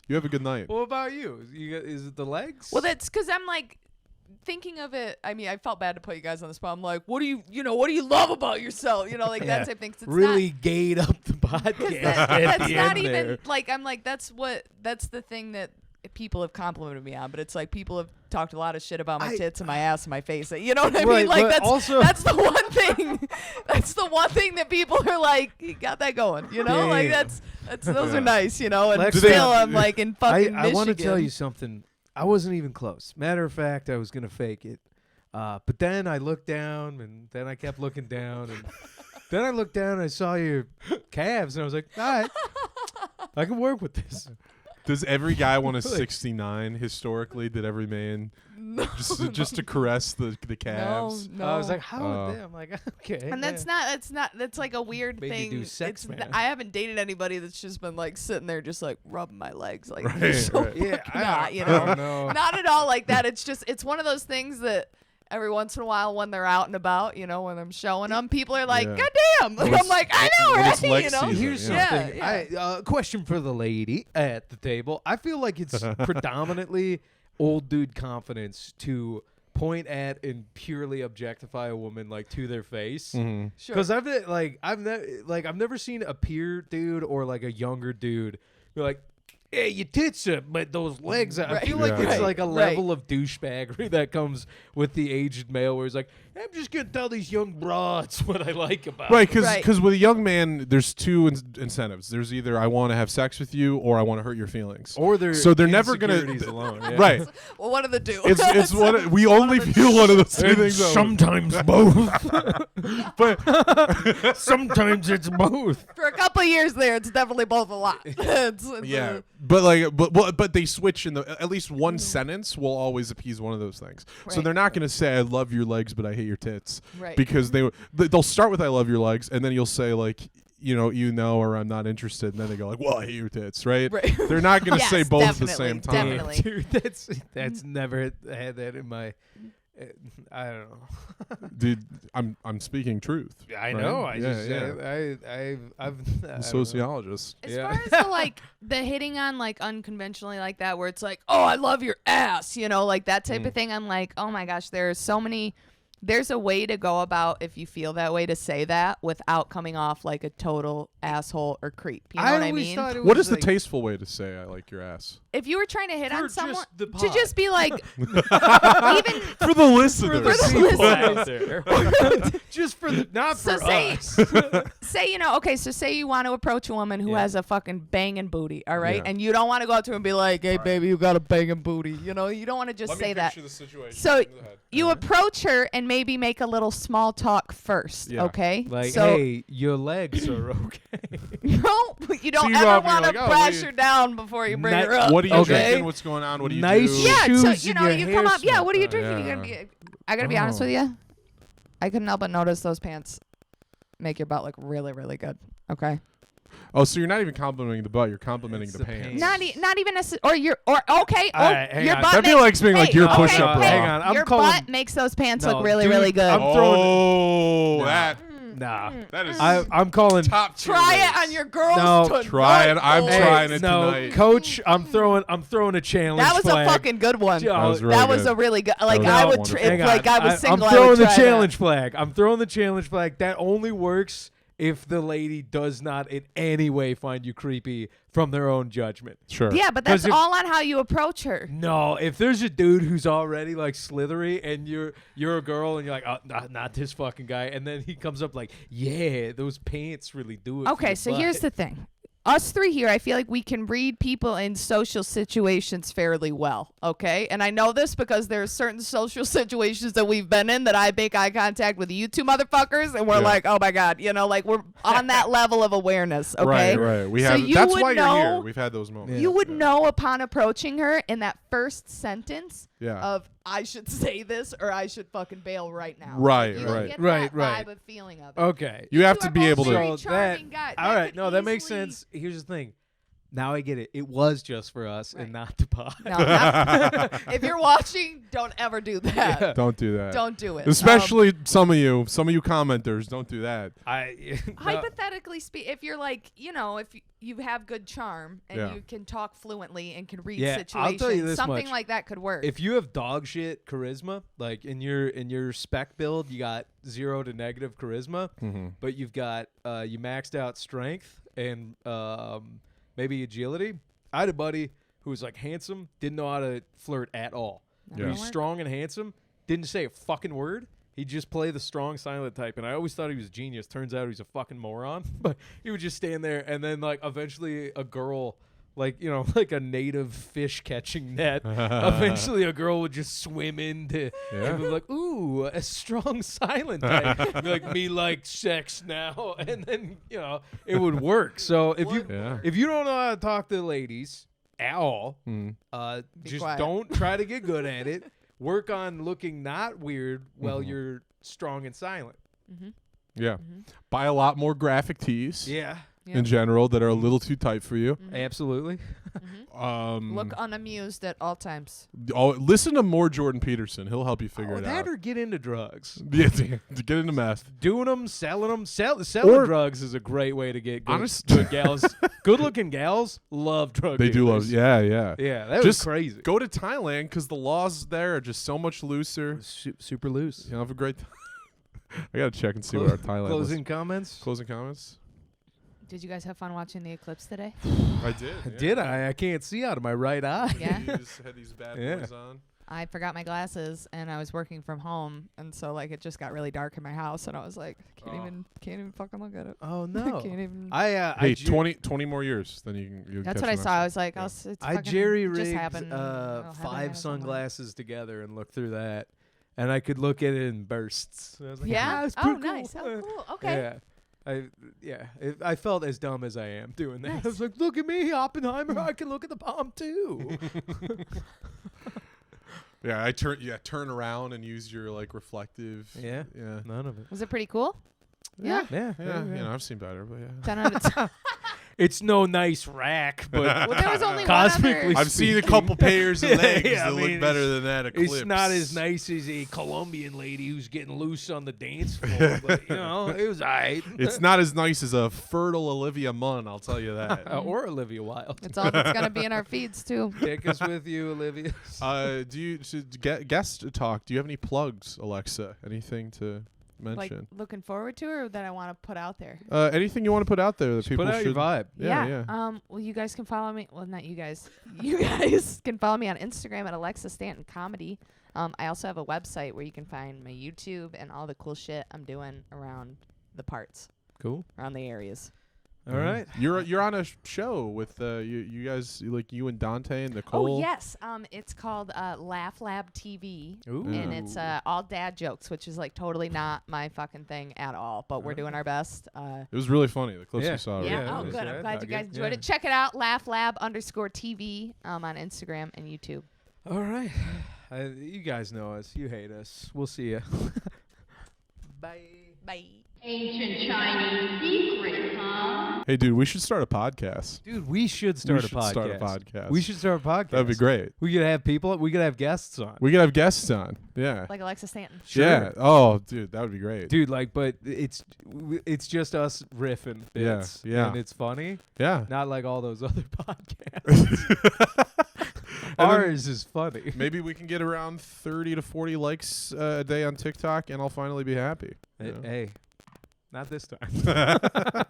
you have a good night. What about you? Is it the legs? Well, that's because I'm like thinking of it. I mean, I felt bad to put you guys on the spot. I'm like, what do you love about yourself? You know, like Yeah. that type of thing. 'Cause it's really gayed up the podcast. not, at that's the not end even there. like I'm like that's the thing that people have complimented me on, but it's like people have talked a lot of shit about my tits and my ass and my face. You know what I Right, mean? Like but also- that's the one thing. That's the one thing that people are like, you got that going. You know, Yeah, like yeah. that's those are nice. You know, and Lex, still I'm like in fucking I want to Michigan. tell you something. I wasn't even close. Matter of fact, I was gonna fake it, but then I looked down, and then I kept looking down, and then I looked down, and I saw your calves, and I was like, all right, I can work with this. Does every guy want a 69 historically? Did every man just to caress the calves? No. I was like, how would they? I'm like, okay. And that's like a weird Maybe thing. do sex, man. I haven't dated anybody that's just been like sitting there just like rubbing my legs like Right, so right. Yeah, fucking not, you I know. don't know. Not at all like that. It's one of those things that every once in a while when they're out and about, you know, when I'm showing them, people are like, Yeah. God damn. When I'm it's- like, I know, when it's right? leg You know? season, Here's yeah. something. Yeah. Question for the lady at the table. I feel like it's predominantly old dude confidence to point at and purely objectify a woman like to their face. Mhm. Sure. Because I've never seen a peer dude or like a younger dude be like, "Hey, your tits are, but those legs." I Right. feel like Yeah. it's Right. like a Right. level of douchebaggery that comes with the aged male, where he's like, "I'm just gonna tell these young broads what I like about." Right, them." because with a young man, there's two incentives. There's either I want to have sex with you or I want to hurt your feelings. Or they're So they're never gonna- insecurities alone. Yeah. Right. Well, one of the two. It's one. We only feel one of those two things. though. Sometimes both. But Sometimes it's both. For a couple of years there, it's definitely both a lot. It's yeah, but they switch in at least one sentence will always appease one of those things. So Right. they're not going to say I love your legs, but I hate your tits, Right. because they'll start with I love your legs, and then you'll say like or I'm not interested, and then they go like, well, I hate your tits, right? Right. They're not going to Yes, say both at the definitely, same time. definitely. Dude, that's never had that in my. I don't know. Dude, I'm speaking truth. I right? know. I Yeah, just yeah. I've I'm a sociologist. As Yeah. far as the hitting on like unconventionally like that, where it's like, oh, I love your ass, you know, like that type of thing. I'm like, oh my gosh, there's a way to go about if you feel that way to say that without coming off like a total asshole or creep. You know what I always mean? thought it What was is the like, tasteful way to say I like your ass? If you were trying to hit For on just someone, the to pod. just be like, even For the listeners. the people listeners. out there. Just for the not So for say- us. say, so say you want to approach a woman who Yeah. has a fucking banging booty, all right? Yeah. And you don't want to go up to her and be like, hey, baby, you got a banging booty. You know, you don't want to just say that. The situation. So you approach her and maybe make a little small talk first, Yeah. okay? Like, so, hey, your legs are okay. no, you don't you go ever up and want you're to like, oh, brash what do her down before you bring Ni- her up. What are you Okay. drinking? What's going on? What do you Nice do? Yeah, shoes so and you know, your you hair come up. Yeah, smell- what are you drinking? yeah. I gotta be honest Oh. with you. I couldn't help but notice those pants make your butt look really, really good. Okay. Oh, so you're not even complimenting the butt. You're complimenting It's the the pants. pants. Not even okay. All right, hang Your on. butt That'd be makes, like being like hey, your okay, push-up bra. Hang on, I'm your calling- butt makes those pants No, look really, dude, really good. I'm throwing. Oh, Nah. that Nah, that is I'm calling. top tier Try race. it on your girls No, tonight. Try it. I'm boys. trying it no, tonight. Coach, I'm throwing a challenge. That was flag. a fucking good one. Oh, That was really That was good. a really good. Like was I would, wonderful. if Hang like on. I was single, I'm I throwing would the try challenge flag. I'm throwing the challenge flag. That only works if the lady does not in any way find you creepy from their own judgment. Sure. That. Yeah, but that's 'Cause if- all on how you approach her. No, if there's a dude who's already like slithery and you're a girl and you're like, oh, not this fucking guy, and then he comes up like, yeah, those pants really do it. for Okay, your so butt. here's the thing. Us three here, I feel like we can read people in social situations fairly well, okay? And I know this because there are certain social situations that we've been in that I make eye contact with you two motherfuckers, and we're Yeah. like, oh my God, you know, like we're on that level of awareness, okay? Right. We So have. you That's would why you're here. know- We've had those moments. You would know upon approaching her in that first sentence Yeah. of I should say this or I should fucking bail right now. Right, You right. get Right, that right. vibe of feeling of it. Okay. You have two to are be both able to. very So charming guy. all That right, could no, that makes easily- sense. Here's the thing. Now I get it. It was just for us Right. and not to pod. No, not- if you're watching, don't ever do that. Yeah. Don't do that. Don't do it. Especially some of you commenters. Don't do that. Hypothetically speaking, if you're like, you know, if you have good charm and Yeah. you can talk fluently and can read Yeah, I'll situations, tell you this something much. like that could work. If you have dog shit charisma, like in your spec build, you got 0 to negative charisma, but you've got you maxed out strength and maybe agility. I had a buddy who was like handsome, didn't know how to flirt at all. That Yeah. He's strong and handsome, didn't say a fucking word. He'd just play the strong silent type, and I always thought he was a genius. Turns out he's a fucking moron. But he would just stand there, and then like eventually a girl, like you know, like a native fish catching net. Eventually a girl would just swim into, Yeah. and be like, "Ooh, a strong silent type." Be like, "Me like sex now," and then you know it would work. So if Yeah. you don't know how to talk to ladies, at all. Mm. Just quiet. don't try to get good at it. Work on looking not weird while you're strong and silent. Yeah. Buy a lot more graphic tees. Yeah, In general, that are a little too tight for you. absolutely. Look unamused at all times. Listen to more Jordan Peterson. He'll help you figure it That out. or get into drugs. Yeah, to get into meth. Doing them, selling them. Selling Or- drugs is a great way to get good, Honest- good gals. Good-looking gals love drug They do love. dealers. Yeah. Yeah, that was Just crazy. Go to Thailand because the laws there are just so much looser. Super loose. You know, have a great time. I gotta check and see what our Thailand Closing comments. Closing comments. Did you guys have fun watching the eclipse today? I did. Yeah. Did I? I can't see out of my right eye. Yeah. You just had these bad Yeah. boys on. I forgot my glasses and I was working from home, and so like it just got really dark in my house, and I was like, can't even fucking look at it. Oh no. Can't even. Hey, 20 more years, then you'll That's catch what I the saw. next I one. was like, Yeah. it's I fucking jerry just rigged happened. It'll happen 5 at some point. sunglasses together and looked through that, and I could look at it in bursts. I was like, Yeah. it's Oh, pretty cool. nice. Oh, cool. Okay. Yeah. I felt as dumb as I am doing that. Nice. I was like, look at me, Oppenheimer. I can look at the palm too. Yeah, turn around and use your like reflective. Yeah. Yeah. None of it. Was it pretty cool? Yeah. Yeah. Yeah, you know, I've seen better, but yeah. 10 out of 10. It's no nice rack, but Well, there was only one cosmically other. I've seen a couple pairs of Yeah, legs yeah, I that mean, look better than that eclipse. it's not as nice as a Colombian lady who's getting loose on the dance floor, but you know, it was alright. It's not as nice as a fertile Olivia Munn, I'll tell you that. Or Olivia Wilde. It's all that's gonna be in our feeds too. Take us with you, Olivia. Guest talk? Do you have any plugs, Alexa? Anything to Like mention? looking forward to, or that I want to put out there. Anything you want to put out there that people Put out should your vibe. Yeah. Well, you guys can follow me. Well, not you guys. You guys can follow me on Instagram at Alexa Stanton Comedy. I also have a website where you can find my YouTube and all the cool shit I'm doing around the parts, Cool. around the areas. All right. You're on a show with you guys, like you and Dante and Nicole. Oh yes. It's called Laugh Lab TV. Ooh. And it's all dad jokes, which is like totally not my fucking thing at all. But we're doing our best. It was really funny. The clips Yeah. we saw. Yeah. were Yeah, Oh, it was, good. yeah, I'm glad you guys good. enjoyed Yeah. it. Check it out. LaughLab_TV on Instagram and YouTube. All right. You guys know us. You hate us. We'll see you. Bye. Bye. Ancient Chinese secret, huh? Hey, dude, we should start a podcast. Dude, we should start should a podcast. start a podcast. We should start a podcast. That'd be great. We could have people. We could have guests on. We could have guests on. Yeah. Like Alexa Stanton. Sure. Yeah. Oh, dude, that would be great. Dude, like, but it's just us riffing Yeah, bits. yeah. And it's funny. Yeah. Not like all those other podcasts. Ours is funny. Maybe we can get around 30 to 40 likes a day on TikTok, and I'll finally be happy. you know? Hey, not this time.